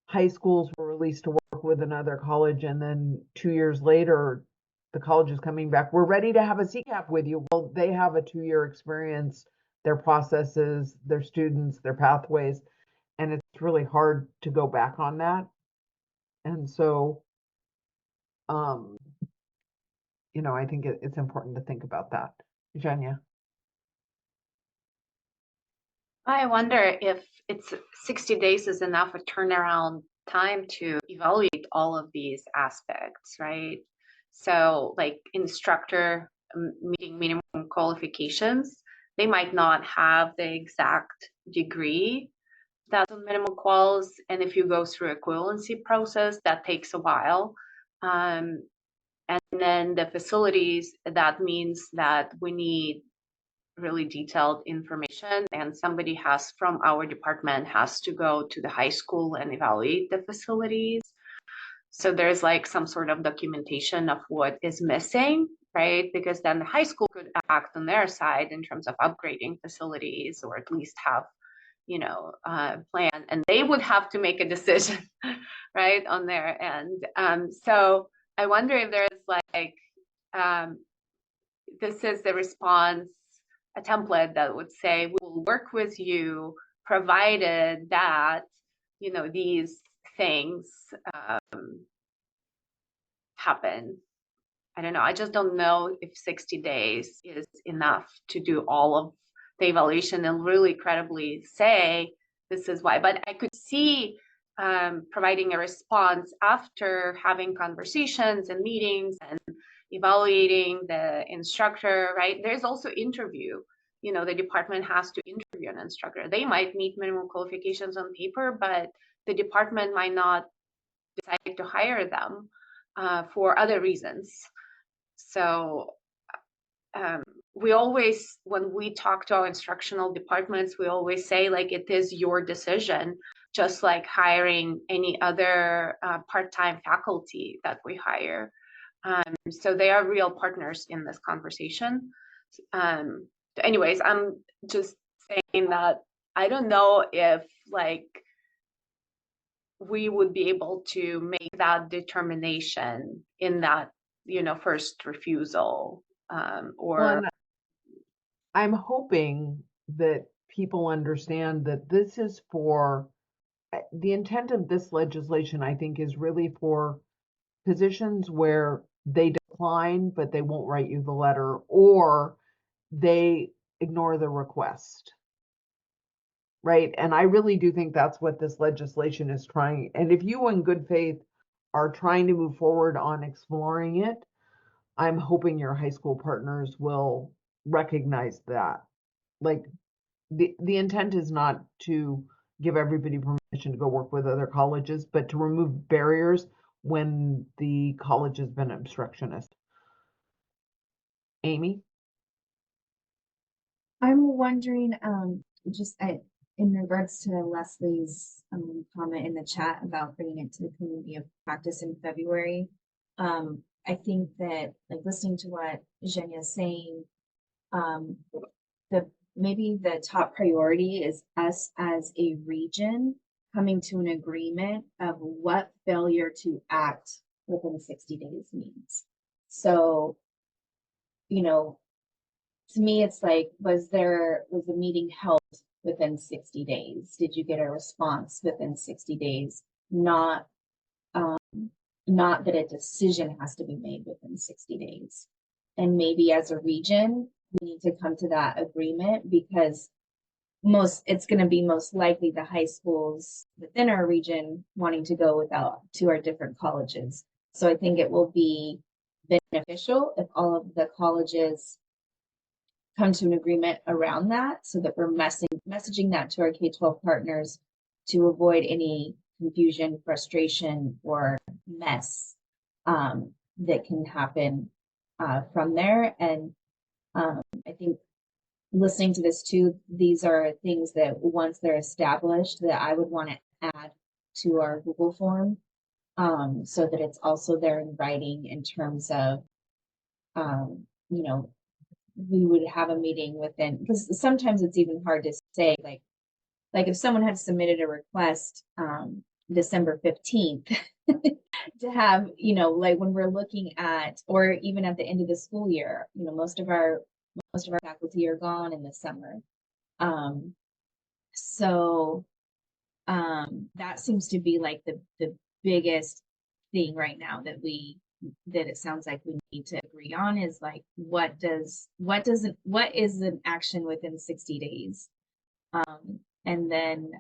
Speaker 1: high schools were released to work with another college and then 2 years later the college is coming back, we're ready to have a CCAP with you. Well, they have a 2-year experience, their processes, their students, their pathways, and it's really hard to go back on that. And so I think it's important to think about that. Zhenya.
Speaker 11: I wonder if it's 60 days is enough a turnaround time to evaluate all of these aspects, right? So like instructor meeting minimum qualifications, they might not have the exact degree that's on minimum quals. And if you go through equivalency process, that takes a while. And then the facilities, that means that we need really detailed information and somebody has from our department has to go to the high school and evaluate the facilities. So there's like some sort of documentation of what is missing, right? Because then the high school could act on their side in terms of upgrading facilities or at least have, plan, and they would have to make a decision, right, on their end. So I wonder if there's like, this is the response, a template that would say, we will work with you provided that, these things happen. I don't know. I just don't know if 60 days is enough to do all of the evaluation and really credibly say, this is why. But I could see providing a response after having conversations and meetings and evaluating the instructor, right? There's also interview. The department has to interview an instructor. They might meet minimum qualifications on paper, but the department might not decide to hire them for other reasons. So we always, when we talk to our instructional departments, we always say, like, it is your decision, just like hiring any other part-time faculty that we hire. So they are real partners in this conversation. Anyways, I'm just saying that I don't know if like we would be able to make that determination in that, first refusal or.
Speaker 1: Well, I'm hoping that people understand that this is for the intent of this legislation, I think, is really for positions where they decline, but they won't write you the letter, or they ignore the request. Right? And I really do think that's what this legislation is trying. And if you in good faith are trying to move forward on exploring it, I'm hoping your high school partners will recognize that. Like the intent is not to give everybody permission to go work with other colleges, but to remove barriers when the college has been obstructionist. Amy?
Speaker 16: I'm wondering, in regards to Leslie's comment in the chat about bringing it to the community of practice in February. I think that, like, listening to what Zhenya is saying, maybe the top priority is us as a region coming to an agreement of what failure to act within 60 days means. So, to me, it's like, was the meeting held within 60 days? Did you get a response within 60 days? Not not that a decision has to be made within 60 days. And maybe as a region, we need to come to that agreement, because it's going to be most likely the high schools within our region wanting to go without to our different colleges. So I think it will be beneficial if all of the colleges come to an agreement around that, so that we're messaging that to our K-12 partners to avoid any confusion, frustration, or mess that can happen from there. And I think listening to this too, these are things that once they're established that I would want to add to our Google form, so that it's also there in writing, in terms of, you know, we would have a meeting within, because sometimes it's even hard to say, like if someone had submitted a request December 15th to have, you know, like when we're looking at, or even at the end of the school year, you know, most of our faculty are gone in the summer. So that seems to be like the biggest thing right now that it sounds like we need to agree on, is like, what is an action within 60 days? And then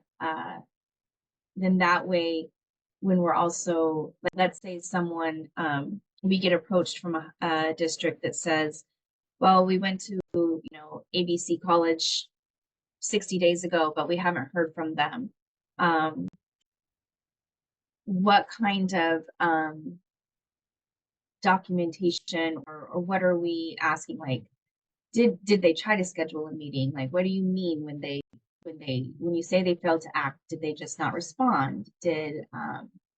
Speaker 16: that way, when we're also, like, let's say someone, we get approached from a district that says, well, we went to, you know, ABC College 60 days ago, but we haven't heard from them. What kind of documentation or what are we asking? Like, did they try to schedule a meeting? Like, what do you mean when you say they failed to act? Did they just not respond?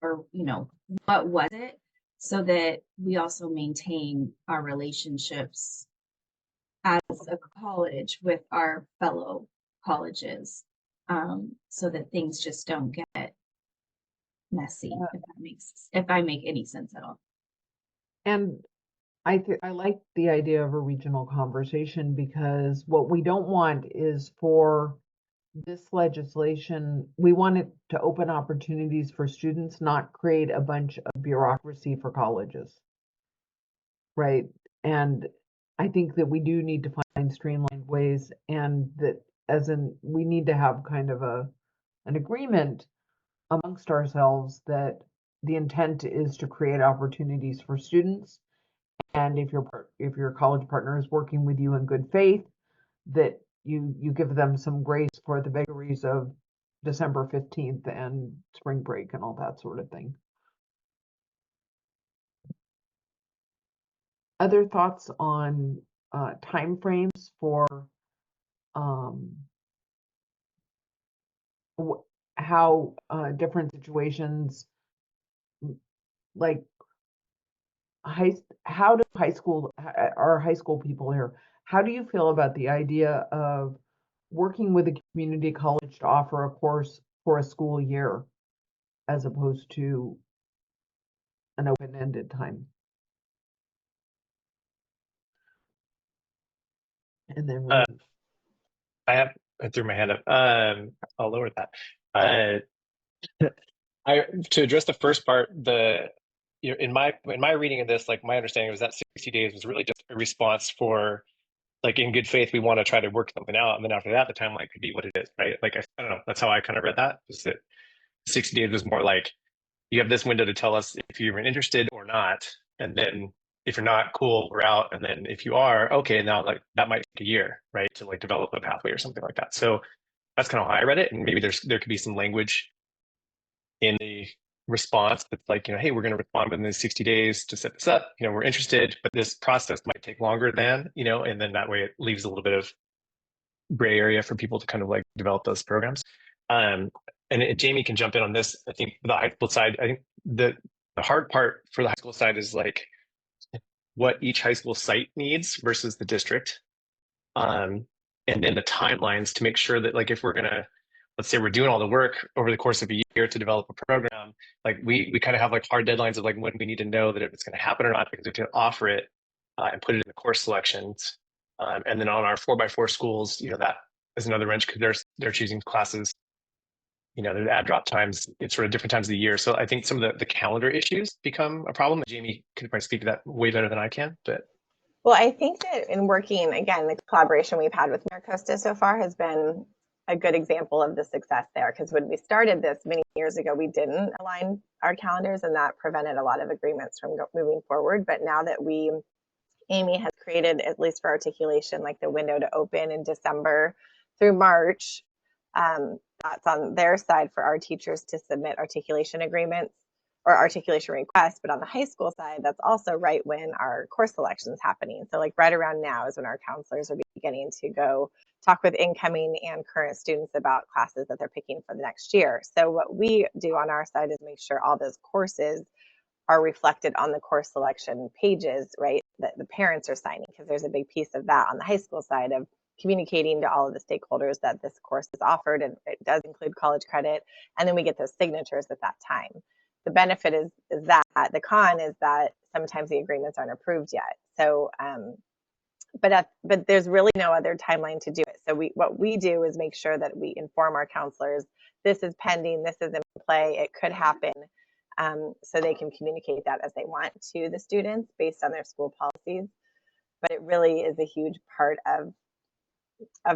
Speaker 16: Or, you know, what was it? So that we also maintain our relationships as a college with our fellow colleges, so that things just don't get messy, if I make any sense at all.
Speaker 1: And I like the idea of a regional conversation, because what we don't want is for this legislation, we want it to open opportunities for students, not create a bunch of bureaucracy for colleges. Right. And I think that we do need to find streamlined ways, and that we need to have kind of an agreement amongst ourselves that the intent is to create opportunities for students. And if your college partner is working with you in good faith, that you give them some grace for the vagaries of December 15th and spring break and all that sort of thing. Other thoughts on timeframes for how different situations, like how do our high school people here, how do you feel about the idea of working with a community college to offer a course for a school year as opposed to an open-ended time? And then
Speaker 4: I threw my hand up. I'll lower that. To address the first part, in my reading of this, like my understanding was that 60 days was really just a response for, like, in good faith, we want to try to work something out, and then after that, the timeline could be what it is, right? Like I don't know, that's how I kind of read that. Is that 60 days was more like, you have this window to tell us if you're interested or not, and then if you're not, cool, we're out. And then if you are, okay, now like that might take a year, right, to like develop a pathway or something like that. So that's kind of how I read it, and maybe there could be some language in the response that's like, you know, hey, we're going to respond within 60 days to set this up. You know, we're interested, but this process might take longer than, you know, and then that way it leaves a little bit of gray area for people to kind of like develop those programs. And Jamie can jump in on this. I think the high school side, I think the hard part for the high school side is like what each high school site needs versus the district. And then the timelines to make sure that, like, if we're gonna, let's say we're doing all the work over the course of a year to develop a program, like we kind of have like hard deadlines of like when we need to know that if it's going to happen or not, because we can offer it and put it in the course selections. And then on our 4x4 schools, you know, that is another wrench because they're choosing classes. You know, their add drop times, it's sort of different times of the year. So I think some of the calendar issues become a problem. Jamie could probably speak to that way better than I can, but.
Speaker 3: Well, I think that in working, again, the collaboration we've had with MiraCosta so far has been a good example of the success there. Because when we started this many years ago, we didn't align our calendars, and that prevented a lot of agreements from moving forward. But now that Amy has created, at least for articulation, like the window to open in December through March, that's on their side for our teachers to submit articulation agreements or articulation requests. But on the high school side, that's also right when our course selection is happening. So like right around now is when our counselors are beginning to go talk with incoming and current students about classes that they're picking for the next year. So what we do on our side is make sure all those courses are reflected on the course selection pages, right, that the parents are signing, because there's a big piece of that on the high school side of communicating to all of the stakeholders that this course is offered, and it does include college credit, and then we get those signatures at that time. The benefit is that. The con is that sometimes the agreements aren't approved yet. So, but there's really no other timeline to do it. So what we do is make sure that we inform our counselors, this is pending, this is in play, it could happen, so they can communicate that as they want to the students based on their school policies. But it really is a huge part of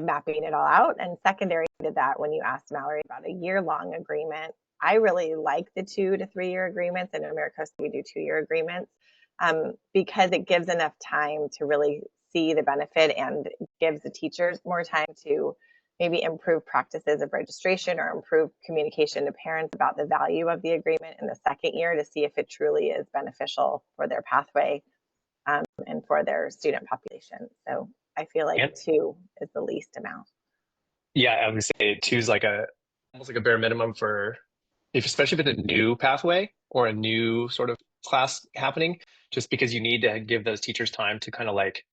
Speaker 3: mapping it all out. And secondary to that, when you asked Mallory about a year-long agreement, I really like the 2 to 3 year agreements. And in MiraCosta, we do 2-year agreements because it gives enough time to really see the benefit and gives the teachers more time to maybe improve practices of registration or improve communication to parents about the value of the agreement in the second year to see if it truly is beneficial for their pathway and for their student population. So I feel like 2 is the least amount.
Speaker 4: Yeah, I would say 2 is like almost like a bare minimum for especially if it's a new pathway or a new sort of class happening, just because you need to give those teachers time to kind of like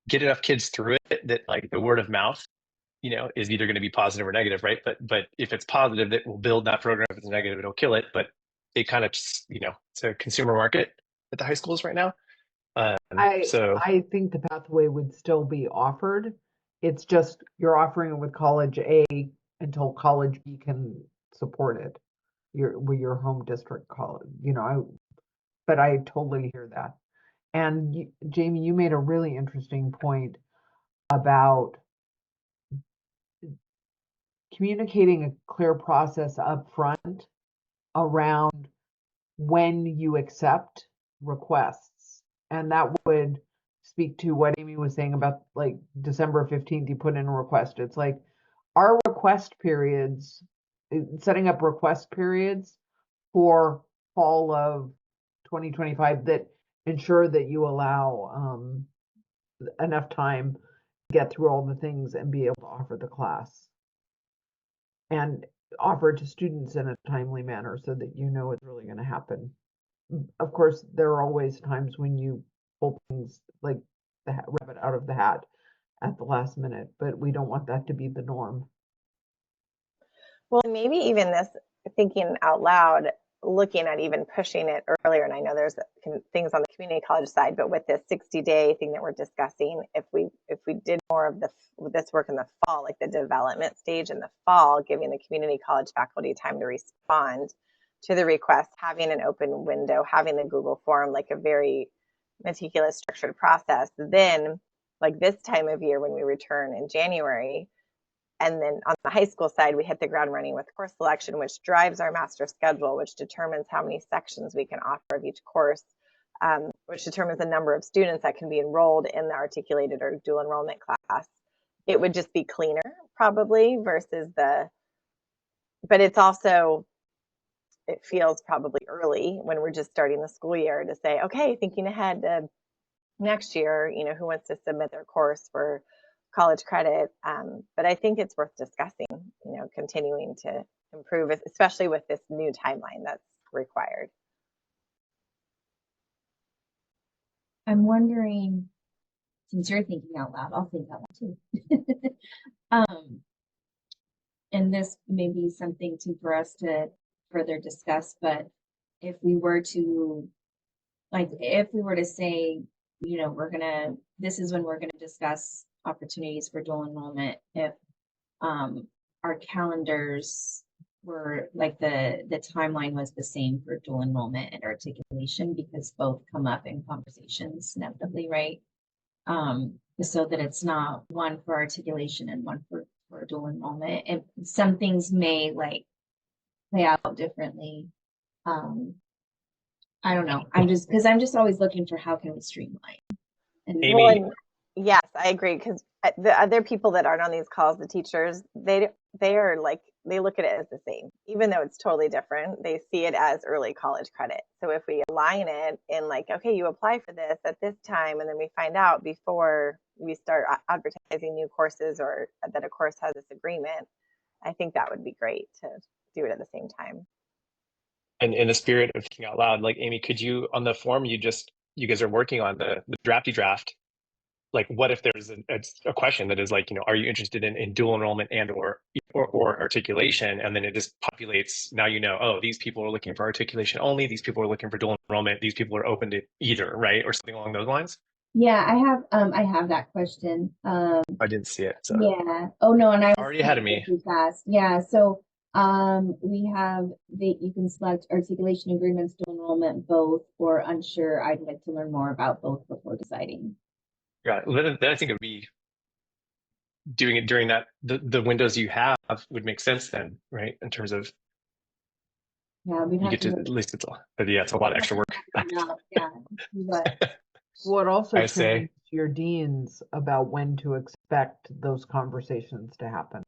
Speaker 4: get enough kids through it that like the word of mouth, you know, is either going to be positive or negative, right? But if it's positive, that will build that program. If it's negative, it'll kill it. But it kind of just, you know, it's a consumer market at the high schools right now.
Speaker 1: I think the pathway would still be offered. It's just you're offering it with college A until college B can support it. With your home district college, you know, but I totally hear that. And Jamie, you made a really interesting point about communicating a clear process up front around when you accept requests. And that would speak to what Amy was saying about like December 15th, you put in a request. It's like our request periods, setting up request periods for fall of 2025 that ensure that you allow enough time to get through all the things and be able to offer the class and offer it to students in a timely manner so that you know it's really going to happen. Of course, there are always times when you pull things like the rabbit out of the hat at the last minute, but we don't want that to be the norm.
Speaker 3: Well, maybe even this, thinking out loud, looking at even pushing it earlier. And I know there's things on the community college side, but with this 60-day thing that we're discussing, if we did more of this work in the fall, like the development stage in the fall, giving the community college faculty time to respond to the request, having an open window, having the Google form, like a very meticulous, structured process, then like this time of year when we return in January, and then on the high school side, we hit the ground running with course selection, which drives our master schedule, which determines how many sections we can offer of each course, which determines the number of students that can be enrolled in the articulated or dual enrollment class. It would just be cleaner probably versus but it's also, it feels probably early when we're just starting the school year to say, okay, thinking ahead to next year, you know, who wants to submit their course for college credit. But I think it's worth discussing, you know, continuing to improve, especially with this new timeline that's required.
Speaker 16: I'm wondering, since you're thinking out loud, I'll think out loud too. And this may be something for us to further discuss, but if we were to say, you know, this is when we're gonna discuss opportunities for dual enrollment. If our calendars were like the timeline was the same for dual enrollment and articulation because both come up in conversations inevitably, right? So that it's not one for articulation and one for dual enrollment. And some things may like play out differently. I don't know. I'm just always looking for how can we streamline. And
Speaker 4: Amy.
Speaker 3: Well, and yes, I agree. Because the other people that aren't on these calls, the teachers, they are like, they look at it as the same, even though it's totally different. They see it as early college credit. So if we align it in like, okay, you apply for this at this time, and then we find out before we start advertising new courses or that a course has this agreement, I think that would be great to do it at the same time.
Speaker 4: And in the spirit of thinking out loud, like Amy, could you on the form you guys are working on the drafty draft, like what if there's a question that is like, are you interested in dual enrollment and or articulation, and then it just populates, now oh, these people are looking for articulation only, these people are looking for dual enrollment, these people are open to either, right? Or something along those lines.
Speaker 16: yeah, I have that question.
Speaker 4: I didn't see it. So
Speaker 16: Yeah. Oh no, and I was
Speaker 4: already ahead of me.
Speaker 16: too fast. Yeah. So we have you can select articulation agreements, dual enrollment, both, or unsure. I'd like to learn more about both before deciding.
Speaker 4: Yeah, then I think it would be doing it during that the windows you have would make sense then, right? In terms of
Speaker 16: we'd
Speaker 4: you
Speaker 16: have
Speaker 4: get to at least but yeah, it's a lot of extra work.
Speaker 16: Yeah.
Speaker 1: What also
Speaker 4: I say.
Speaker 1: trains your deans about when to expect those conversations to happen.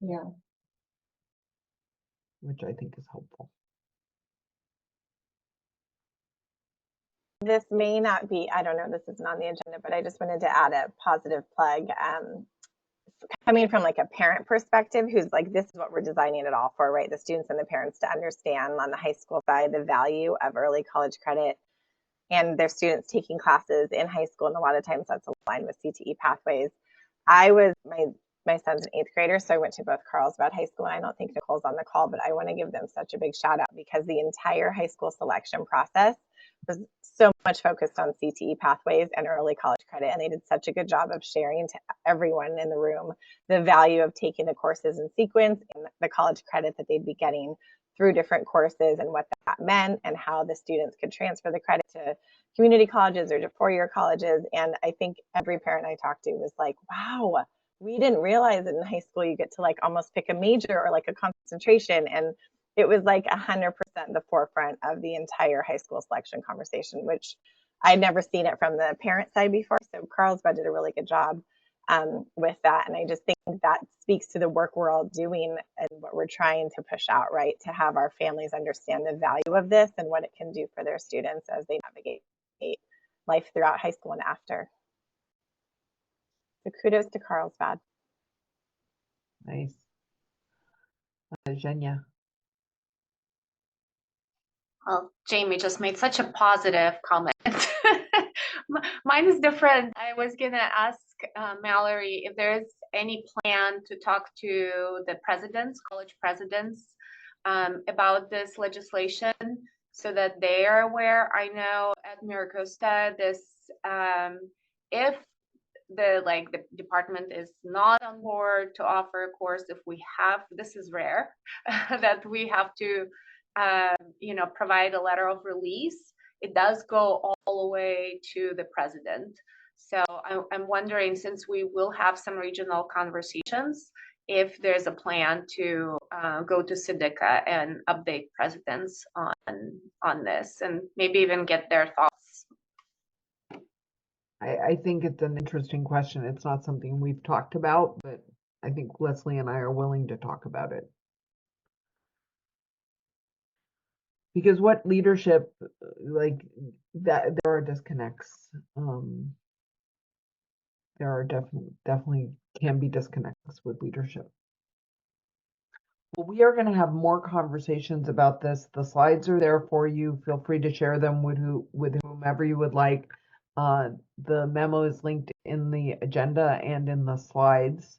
Speaker 16: Yeah.
Speaker 1: Which I think is helpful.
Speaker 3: This may not be, I don't know, this isn't on the agenda, but I just wanted to add a positive plug. Coming from like a parent perspective, who's like, this is what we're designing it all for, right? The students and the parents to understand on the high school side the value of early college credit and their students taking classes in high school. And a lot of times that's aligned with CTE pathways. My son's an 8th grader, so I went to both Carlsbad High School, and I don't think Nicole's on the call, but I want to give them such a big shout out because the entire high school selection process was so much focused on CTE pathways and early college credit, and they did such a good job of sharing to everyone in the room the value of taking the courses in sequence and the college credit that they'd be getting through different courses and what that meant and how the students could transfer the credit to community colleges or to four-year colleges. And I think every parent I talked to was like, wow, we didn't realize that in high school you get to like almost pick a major or like a concentration. And it was like 100% the forefront of the entire high school selection conversation, which I'd never seen it from the parent side before. So Carlsbad did a really good job with that. And I just think that speaks to the work we're all doing and what we're trying to push out, right? To have our families understand the value of this and what it can do for their students as they navigate life throughout high school and after. So kudos to Carlsbad.
Speaker 1: Nice. Zhenya.
Speaker 11: Well, Jamie just made such a positive comment. Mine is different. I was going to ask Mallory if there's any plan to talk to the presidents, college presidents, about this legislation so that they are aware. I know at Miracosta, this if the department is not on board to offer a course, if we have, this is rare, that we have to provide a letter of release, it does go all the way to the president. So I'm wondering, since we will have some regional conversations, if there's a plan to go to SDIRC and update presidents on this and maybe even get their thoughts.
Speaker 1: I think it's an interesting question. It's not something we've talked about, but I think Leslie and I are willing to talk about it. Because what leadership, like that, there are disconnects. There are definitely can be disconnects with leadership. Well, we are going to have more conversations about this. The slides are there for you. Feel free to share them with whomever you would like. The memo is linked in the agenda and in the slides.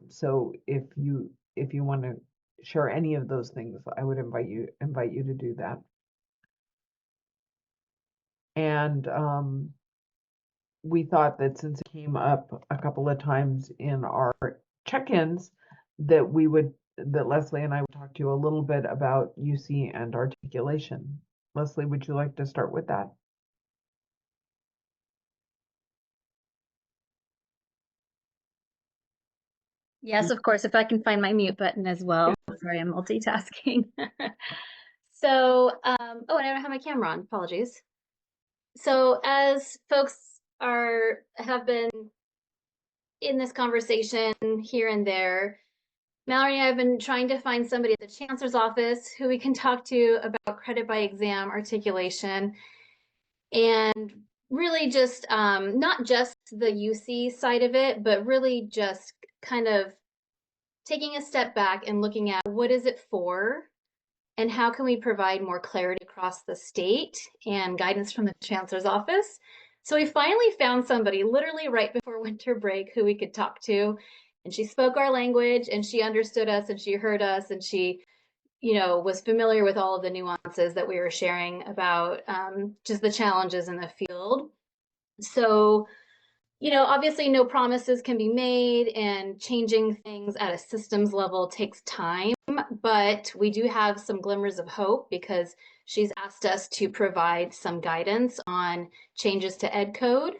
Speaker 1: So if you want to share any of those things, I would invite you to do that. And we thought that since it came up a couple of times in our check-ins, that Leslie and I would talk to you a little bit about UC and articulation. Leslie, would you like to start with that?
Speaker 15: Yes, of course, if I can find my mute button as well. Sorry, I'm multitasking. So, oh, and I don't have my camera on, apologies. So as folks have been in this conversation here and there, Mallory and I have been trying to find somebody at the Chancellor's office who we can talk to about credit by exam articulation, and really just not just the UC side of it, but really just kind of taking a step back and looking at what is it for and how can we provide more clarity across the state and guidance from the Chancellor's office. So we finally found somebody literally right before winter break who we could talk to, and she spoke our language and she understood us and she heard us and she, you know, was familiar with all of the nuances that we were sharing about just the challenges in the field. So, you know, obviously no promises can be made, and changing things at a systems level takes time, but we do have some glimmers of hope because she's asked us to provide some guidance on changes to ed code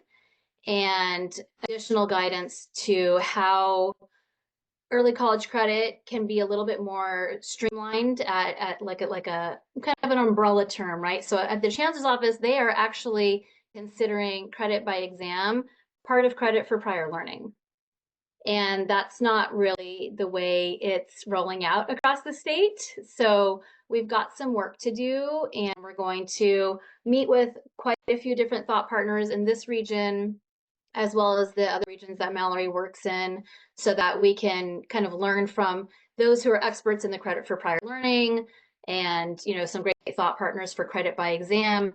Speaker 15: and additional guidance to how early college credit can be a little bit more streamlined at like a kind of an umbrella term, right? So at the Chancellor's office, they are actually considering credit by exam part of credit for prior learning. And that's not really the way it's rolling out across the state. So we've got some work to do, and we're going to meet with quite a few different thought partners in this region, as well as the other regions that Mallory works in, so that we can kind of learn from those who are experts in the credit for prior learning, and, you know, some great thought partners for credit by exam.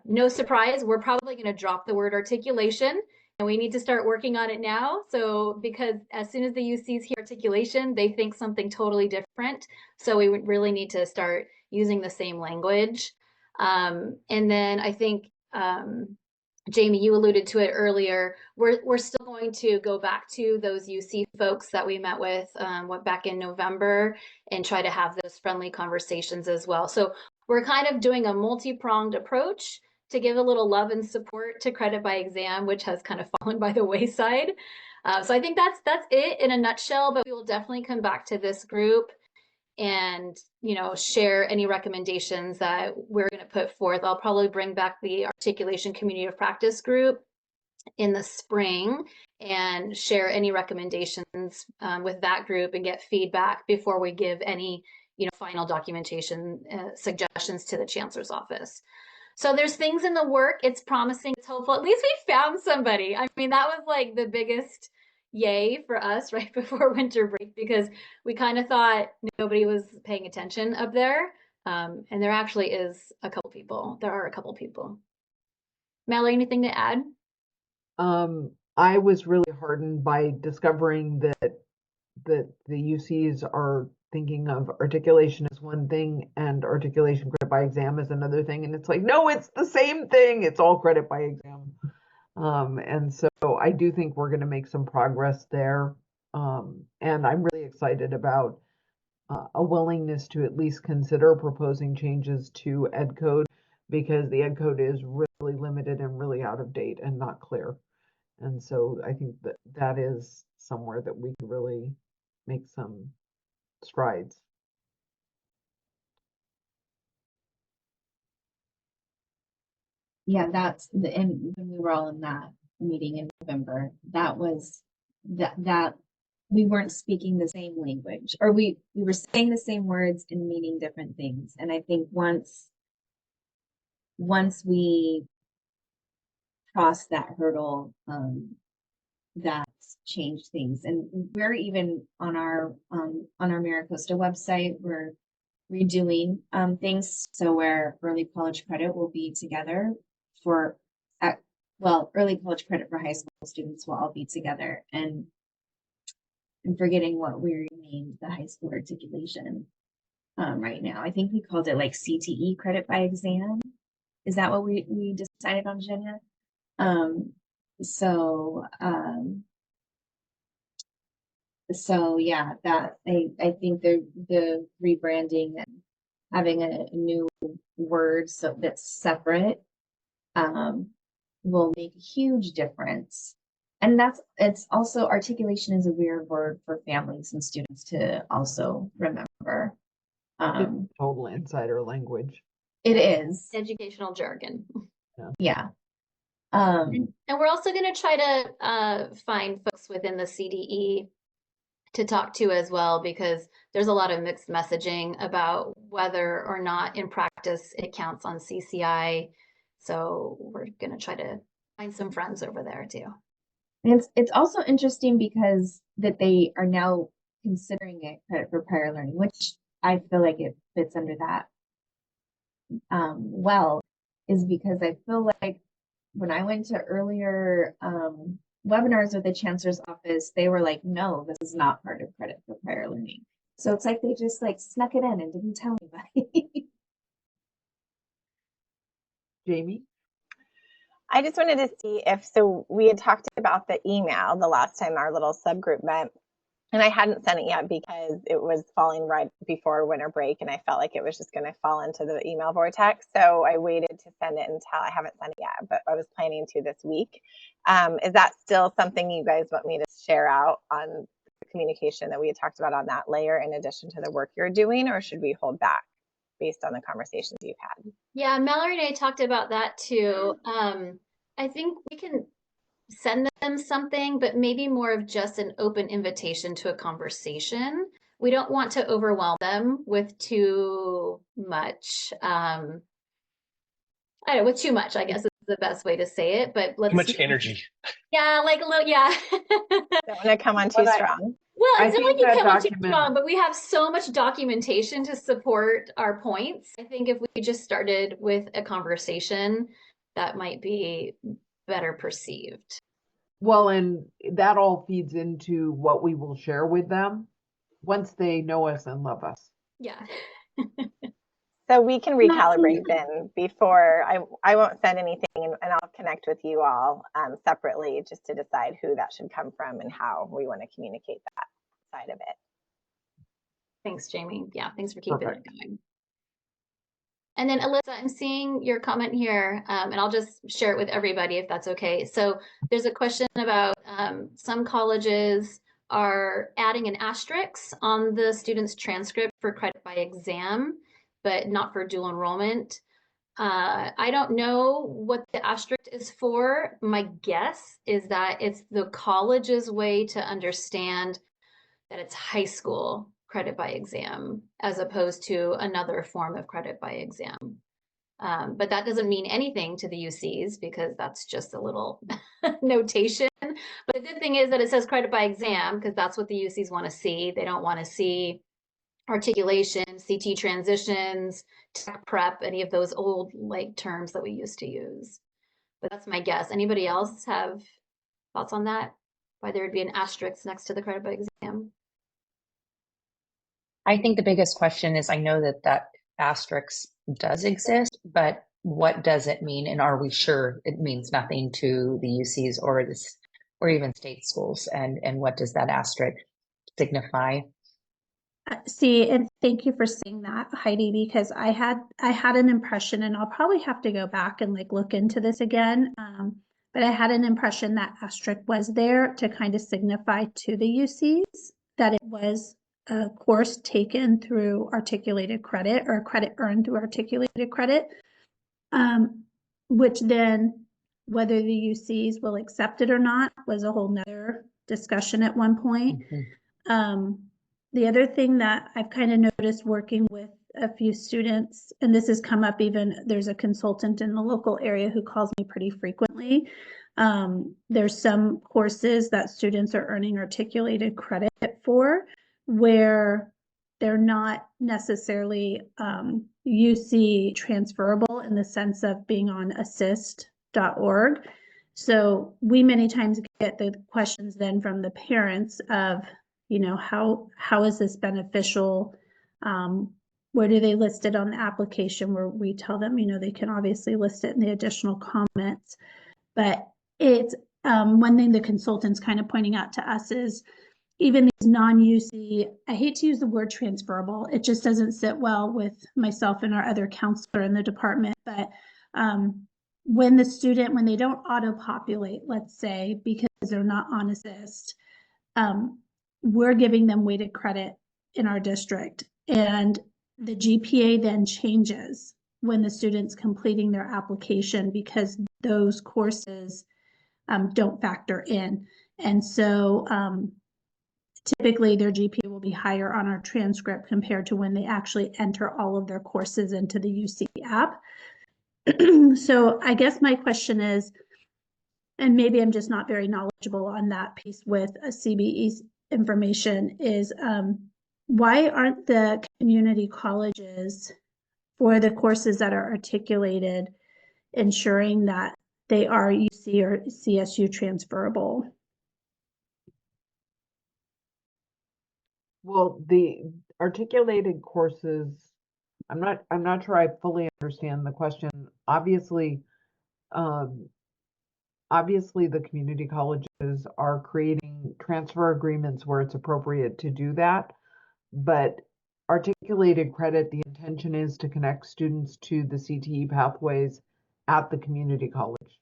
Speaker 15: No surprise, we're probably going to drop the word articulation, and we need to start working on it now. So because as soon as the UCs hear articulation, they think something totally different. So we really need to start using the same language. And then I think, Jamie, you alluded to it earlier. We're still going to go back to those UC folks that we met with back in November and try to have those friendly conversations as well. So we're kind of doing a multi-pronged approach to give a little love and support to credit by exam, which has kind of fallen by the wayside. So I think that's it in a nutshell, but we will definitely come back to this group and, you know, share any recommendations that we're going to put forth. I'll probably bring back the articulation community of practice group in the spring and share any recommendations with that group and get feedback before we give any, you know, final documentation suggestions to the Chancellor's office. So there's things in the work. It's promising. It's hopeful. At least we found somebody. I mean, that was like the biggest yay for us right before winter break, because we kind of thought nobody was paying attention up there. And there actually is a couple people. There are a couple people. Mallory, anything to add?
Speaker 1: I was really heartened by discovering that the UCs are thinking of articulation as one thing and articulation credit by exam as another thing. And it's like, no, it's the same thing. It's all credit by exam. And so I do think we're going to make some progress there. And I'm really excited about a willingness to at least consider proposing changes to ed code, because the ed code is really limited and really out of date and not clear. And so I think that that is somewhere that we can really make some strides.
Speaker 16: Yeah, and when we were all in that meeting in November, that was that we weren't speaking the same language, or we were saying the same words and meaning different things. And I think once we crossed that hurdle, that's changed things. And we're even on our MiraCosta website, we're redoing things, so where early college credit will be together early college credit for high school students will all be together. And I'm forgetting what we named the high school articulation right now. I think we called it like CTE, credit by exam. Is that what we decided on, Jenna? So, so yeah, that I think the rebranding and having a new word so that's separate will make a huge difference. And it's also articulation is a weird word for families and students to also remember.
Speaker 1: It's total insider language.
Speaker 16: It is.
Speaker 15: Educational jargon.
Speaker 16: Yeah.
Speaker 15: And we're also going to try to find folks within the CDE to talk to as well, because there's a lot of mixed messaging about whether or not in practice it counts on CCI. So we're going to try to find some friends over there too.
Speaker 16: And it's also interesting because that they are now considering it credit for prior learning, which I feel like it fits under that well, is because I feel like when I went to earlier webinars with the chancellor's office, they were like, no, this is not part of credit for prior learning. So it's like they just like snuck it in and didn't tell anybody.
Speaker 1: Jamie?
Speaker 3: I just wanted to see if, so we had talked about the email the last time our little subgroup met, and I hadn't sent it yet because it was falling right before winter break and I felt like it was just going to fall into the email vortex. So I waited to send it until I haven't sent it yet, but I was planning to this week. Is that still something you guys want me to share out on the communication that we had talked about on that layer in addition to the work you're doing, or should we hold back based on the conversations you've had?
Speaker 15: Yeah, Mallory and I talked about that too. I think we can send them something, but maybe more of just an open invitation to a conversation. We don't want to overwhelm them with too much. I don't know, with too much, I guess is the best way to say it. But let's
Speaker 4: Too much energy.
Speaker 15: Yeah, like a little, yeah.
Speaker 3: Don't want to come on too strong.
Speaker 15: Well,
Speaker 1: I
Speaker 15: it's not
Speaker 1: think
Speaker 15: like you
Speaker 1: that
Speaker 15: come on too
Speaker 1: document-
Speaker 15: strong, but we have so much documentation to support our points. I think if we just started with a conversation, that might be better perceived.
Speaker 1: Well, and that all feeds into what we will share with them once they know us and love us.
Speaker 15: Yeah.
Speaker 3: So we can recalibrate then before I won't send anything, and I'll connect with you all separately just to decide who that should come from and how we want to communicate that side of it.
Speaker 15: Thanks, Jamie. Yeah, thanks for keeping
Speaker 1: Perfect.
Speaker 15: it going. And then Alyssa, I'm seeing your comment here, and I'll just share it with everybody if that's okay. So there's a question about some colleges are adding an asterisk on the student's transcript for credit by exam, but not for dual enrollment. I don't know what the asterisk is for. My guess is that it's the college's way to understand that it's high school credit by exam as opposed to another form of credit by exam. But that doesn't mean anything to the UCs because that's just a little notation. But the good thing is that it says credit by exam because that's what the UCs want to see. They don't want to see articulation, CT transitions, tech prep, any of those old like terms that we used to use. But that's my guess. Anybody else have thoughts on that? Why there would be an asterisk next to the credit by exam?
Speaker 5: I think the biggest question is, I know that that asterisk does exist, but what does it mean? And are we sure it means nothing to the UCs or this, or even state schools? And what does that asterisk signify?
Speaker 7: See, and thank you for saying that, Heidi, because I had an impression, and I'll probably have to go back and like look into this again. But I had an impression that asterisk was there to kind of signify to the UCs that it was a course taken through articulated credit or a credit earned through articulated credit, which then whether the UCs will accept it or not was a whole nother discussion at one point. The other thing that I've kind of noticed working with a few students, and this has come up even, there's a consultant in the local area who calls me pretty frequently. There's some courses that students are earning articulated credit for where they're not necessarily UC transferable in the sense of being on assist.org. So we many times get the questions then from the parents of, you know, how is this beneficial? Where do they list it on the application, where we tell them, you know, they can obviously list it in the additional comments, but it's one thing the consultant's kind of pointing out to us is even these non-UC, I hate to use the word transferable. It just doesn't sit well with myself and our other counselor in the department. But when they don't auto-populate, let's say, because they're not on assist, we're giving them weighted credit in our district. And the GPA then changes when the student's completing their application because those courses don't factor in. And so typically their GPA will be higher on our transcript compared to when they actually enter all of their courses into the UC app. So I guess my question is, and maybe I'm just not very knowledgeable on that piece with a CBE information, is why aren't the community colleges for the courses that are articulated ensuring that they are UC or CSU transferable?
Speaker 1: Well, the articulated courses, I'm not sure I fully understand the question. Obviously, the community colleges are creating transfer agreements where it's appropriate to do that, but articulated credit, the intention is to connect students to the CTE pathways at the community college,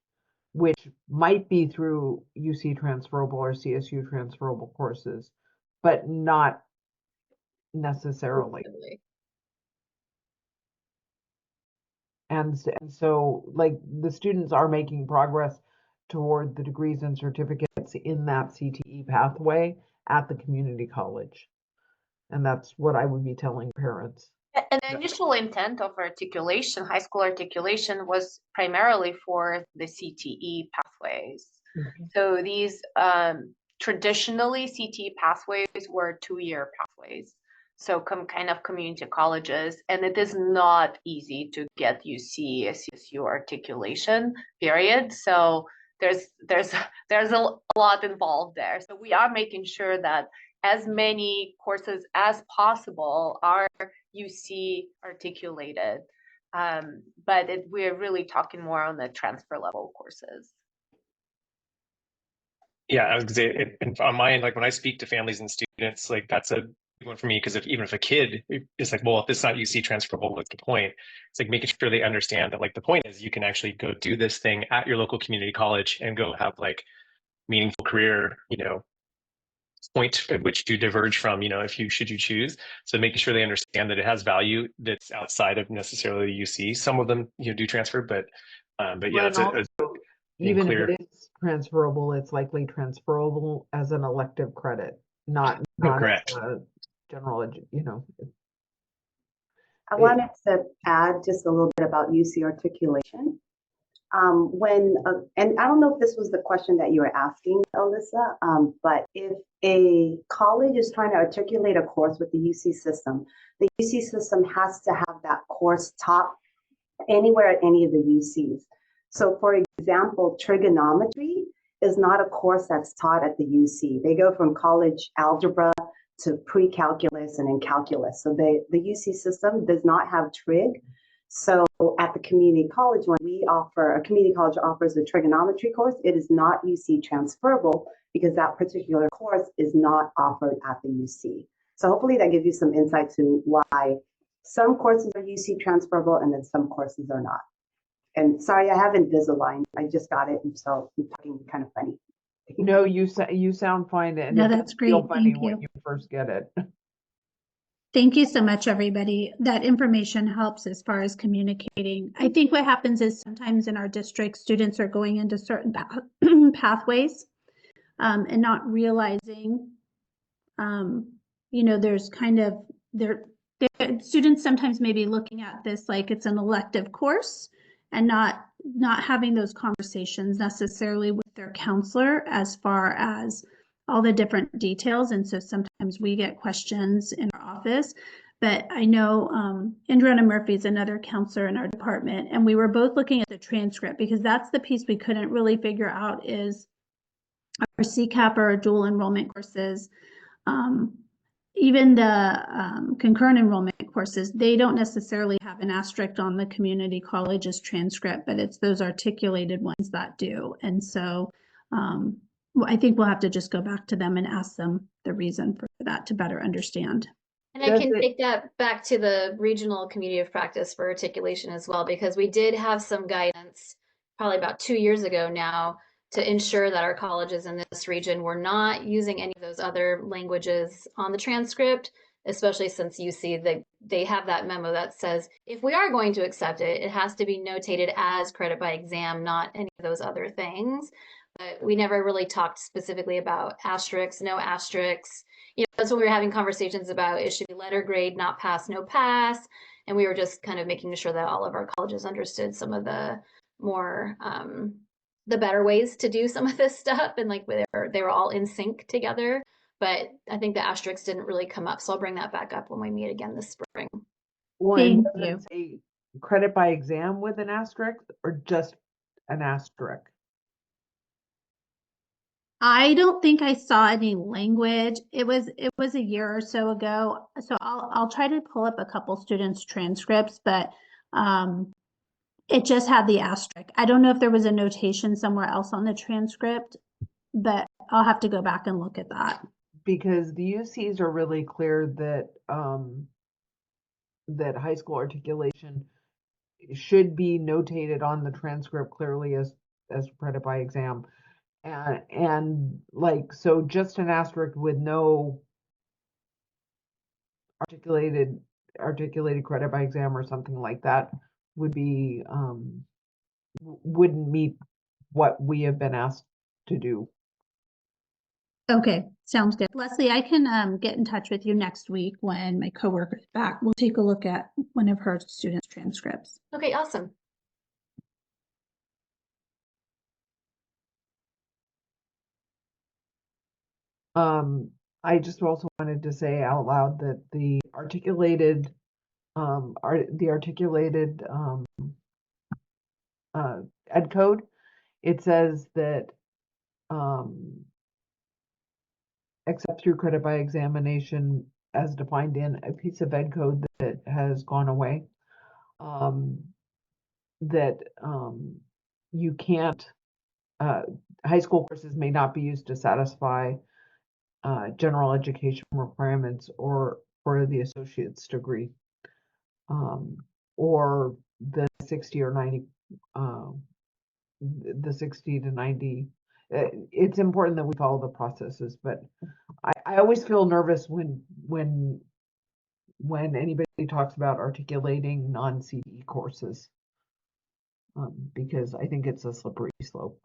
Speaker 1: which might be through UC transferable or CSU transferable courses, but not necessarily. And so like the students are making progress toward the degrees and certificates in that CTE pathway at the community college. And that's what I would be telling parents.
Speaker 11: And the initial intent of articulation, high school articulation, was primarily for the CTE pathways.
Speaker 1: Mm-hmm.
Speaker 11: So these traditionally CTE pathways were 2-year pathways. So kind of community colleges, and it is not easy to get UC, CSU articulation, period. So there's a lot involved there. So we are making sure that as many courses as possible are UC articulated, but we're really talking more on the transfer level courses.
Speaker 4: Yeah, I was gonna say, and on my end, like when I speak to families and students, like that's a big one for me, because even if a kid is like, well, if it's not UC transferable, what's the point? It's like making sure they understand that like the point is you can actually go do this thing at your local community college and go have like meaningful career, point at which you diverge from, if you choose. So making sure they understand that it has value that's outside of necessarily UC. Some of them do transfer, but yeah, it's
Speaker 1: even
Speaker 4: clear.
Speaker 1: if it is transferable, it's likely transferable as an elective credit, not
Speaker 4: correct.
Speaker 1: as a general,
Speaker 12: I wanted to add just a little bit about UC articulation. And I don't know if this was the question that you were asking, Alyssa, but if a college is trying to articulate a course with the UC system has to have that course taught anywhere at any of the UCs. So for example, trigonometry is not a course that's taught at the UC. They go from college algebra to pre-calculus and then calculus. So the UC system does not have trig. So at the community college, when a community college offers a trigonometry course, it is not UC transferable because that particular course is not offered at the UC. So hopefully that gives you some insight to why some courses are UC transferable and then some courses are not. And sorry, I have Invisalign. I just got it, and so I'm talking kind of funny.
Speaker 1: No, you sound fine, and
Speaker 7: No,
Speaker 1: it
Speaker 7: that's
Speaker 1: does feel
Speaker 7: great.
Speaker 1: funny
Speaker 7: Thank
Speaker 1: when
Speaker 7: you.
Speaker 1: you first get it.
Speaker 7: Thank you so much, everybody. That information helps as far as communicating. I think what happens is sometimes in our district, students are going into certain pathways and not realizing, there's kind of, students sometimes may be looking at this like it's an elective course and not having those conversations necessarily with their counselor as far as all the different details. And so sometimes we get questions in our office, but I know Androna Murphy is another counselor in our department, and we were both looking at the transcript because that's the piece we couldn't really figure out is our CCAP or dual enrollment courses, even the concurrent enrollment courses, they don't necessarily have an asterisk on the community college's transcript, but it's those articulated ones that do. And so I think we'll have to just go back to them and ask them the reason for that to better understand.
Speaker 15: And I can take that back to the regional community of practice for articulation as well, because we did have some guidance probably about 2 years ago now to ensure that our colleges in this region were not using any of those other languages on the transcript, especially since you see that they have that memo that says, if we are going to accept it, it has to be notated as credit by exam, not any of those other things. But we never really talked specifically about asterisks, no asterisks. You know, that's what we were having conversations about. It should be letter grade, not pass, no pass. And we were just kind of making sure that all of our colleges understood some of the more, the better ways to do some of this stuff. And like they were all in sync together. But I think the asterisks didn't really come up. So I'll bring that back up when we meet again this spring.
Speaker 1: Thank you. A credit by exam with an asterisk or just an asterisk?
Speaker 7: I don't think I saw any language. It was a year or so ago. So I'll try to pull up a couple students' transcripts, but it just had the asterisk. I don't know if there was a notation somewhere else on the transcript, but I'll have to go back and look at that.
Speaker 1: Because the UCs are really clear that that high school articulation should be notated on the transcript clearly as credit by exam. And like, so just an asterisk with no articulated credit by exam or something like that would be wouldn't meet what we have been asked to do.
Speaker 7: Okay, sounds good. Leslie, I can get in touch with you next week when my coworker is back. We'll take a look at one of her students' transcripts.
Speaker 15: Okay, awesome.
Speaker 1: I just also wanted to say out loud that the articulated ed code, it says that except through credit by examination as defined in a piece of ed code that has gone away, that you can't, high school courses may not be used to satisfy general education requirements or for the associate's degree, or the 60 or 90, the 60 to 90. It's important that we follow the processes, but I always feel nervous when anybody talks about articulating non-CE courses, because I think it's a slippery slope.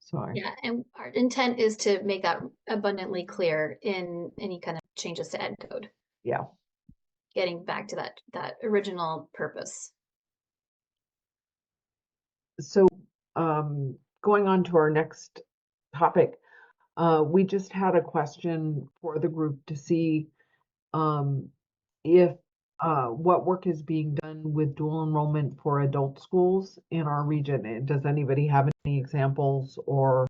Speaker 1: Sorry.
Speaker 15: Yeah, and our intent is to make that abundantly clear in any kind of changes to ed code.
Speaker 1: Yeah.
Speaker 15: Getting back to that original purpose.
Speaker 1: So going on to our next topic, we just had a question for the group to see if what work is being done with dual enrollment for adult schools in our region. And does anybody have any examples, or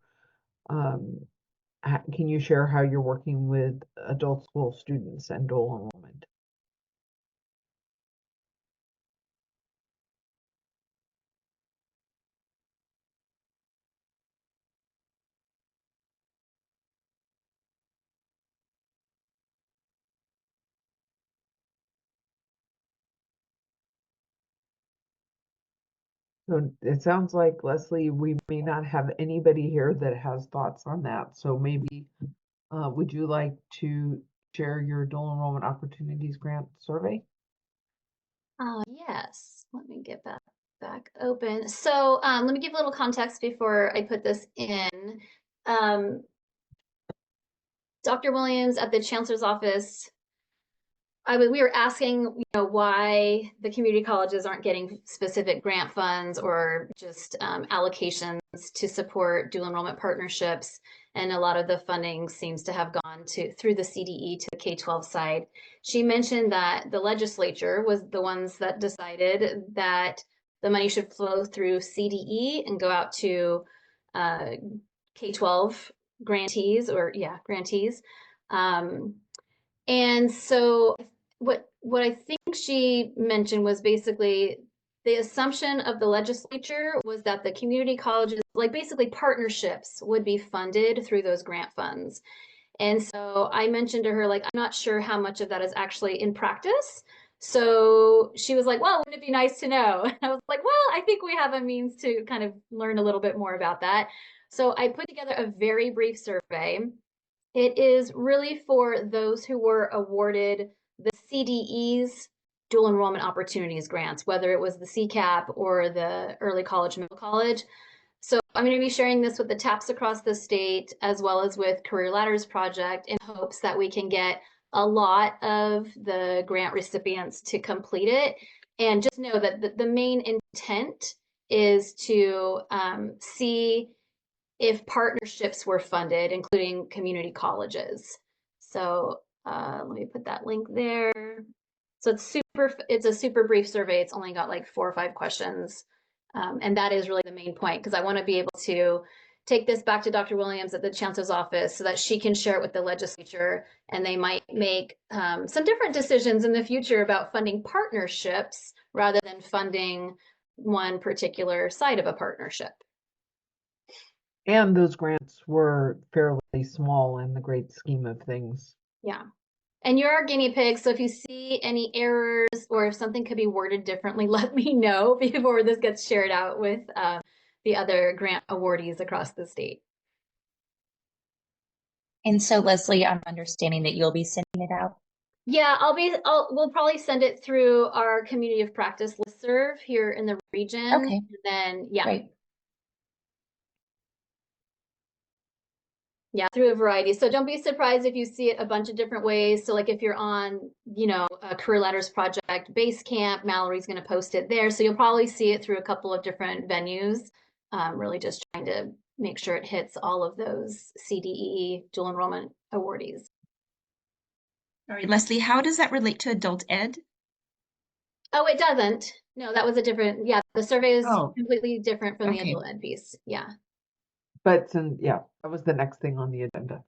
Speaker 1: can you share how you're working with adult school students and dual enrollment? So it sounds like, Leslie, we may not have anybody here that has thoughts on that. So maybe would you like to share your dual enrollment opportunities grant survey?
Speaker 15: Yes, let me get that back open. So let me give a little context before I put this in. Dr. Williams at the Chancellor's office, we were asking, why the community colleges aren't getting specific grant funds or just allocations to support dual enrollment partnerships. And a lot of the funding seems to have gone through the CDE to the K-12 side. She mentioned that the legislature was the ones that decided that the money should flow through CDE and go out to K-12 grantees, grantees. And so what I think she mentioned was basically the assumption of the legislature was that the community colleges, like basically partnerships, would be funded through those grant funds. And so I mentioned to her, like, I'm not sure how much of that is actually in practice. So she was like, well, wouldn't it be nice to know? And I was like, well, I think we have a means to kind of learn a little bit more about that. So I put together a very brief survey. It is really for those who were awarded the CDE's dual enrollment opportunities grants, whether it was the CCAP or the early college, middle college. So I'm going to be sharing this with the TAPs across the state, as well as with Career Ladders Project, in hopes that we can get a lot of the grant recipients to complete it. And just know that the main intent is to see if partnerships were funded, including community colleges. So let me put that link there. So it's a super brief survey. It's only got like 4 or 5 questions. And that is really the main point, because I want to be able to take this back to Dr. Williams at the chancellor's office so that she can share it with the legislature, and they might make some different decisions in the future about funding partnerships rather than funding one particular side of a partnership.
Speaker 1: And those grants were fairly small in the great scheme of things.
Speaker 15: Yeah. And you're our guinea pig, so if you see any errors or if something could be worded differently, let me know before this gets shared out with the other grant awardees across the state.
Speaker 5: And so, Leslie, I'm understanding that you'll be sending it out.
Speaker 15: Yeah, we'll probably send it through our community of practice listserv here in the region.
Speaker 5: Okay.
Speaker 15: And then, yeah.
Speaker 5: Great.
Speaker 15: Yeah, through a variety. So don't be surprised if you see it a bunch of different ways. So like if you're on, a Career Ladders Project Basecamp, Mallory's going to post it there. So you'll probably see it through a couple of different venues. Really just trying to make sure it hits all of those CDE dual enrollment awardees.
Speaker 6: All right, Leslie, how does that relate to adult ed?
Speaker 15: Oh, it doesn't. No, that was a different, the survey is
Speaker 6: Oh.
Speaker 15: completely different from the
Speaker 6: Okay.
Speaker 15: adult ed piece. Yeah.
Speaker 1: But that was the next thing on the agenda.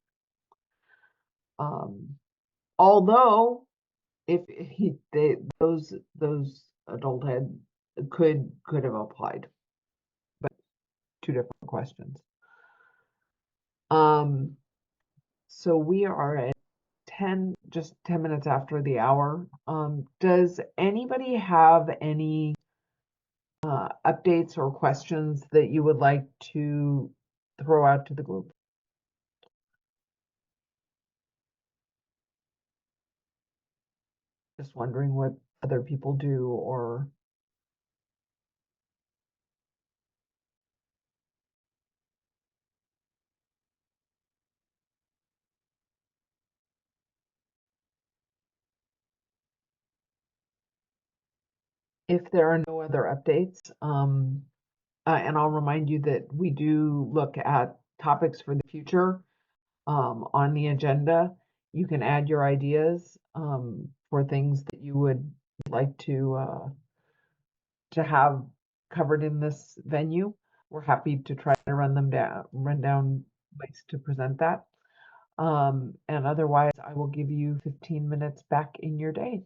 Speaker 1: Although if those adult ed could have applied, but 2 different questions. So we are at just 10 minutes after the hour. Does anybody have any updates or questions that you would like to throw out to the group? Just wondering what other people do, or if there are no other updates, and I'll remind you that we do look at topics for the future on the agenda. You can add your ideas for things that you would like to have covered in this venue. We're happy to try to run down ways to present that. And otherwise, I will give you 15 minutes back in your day.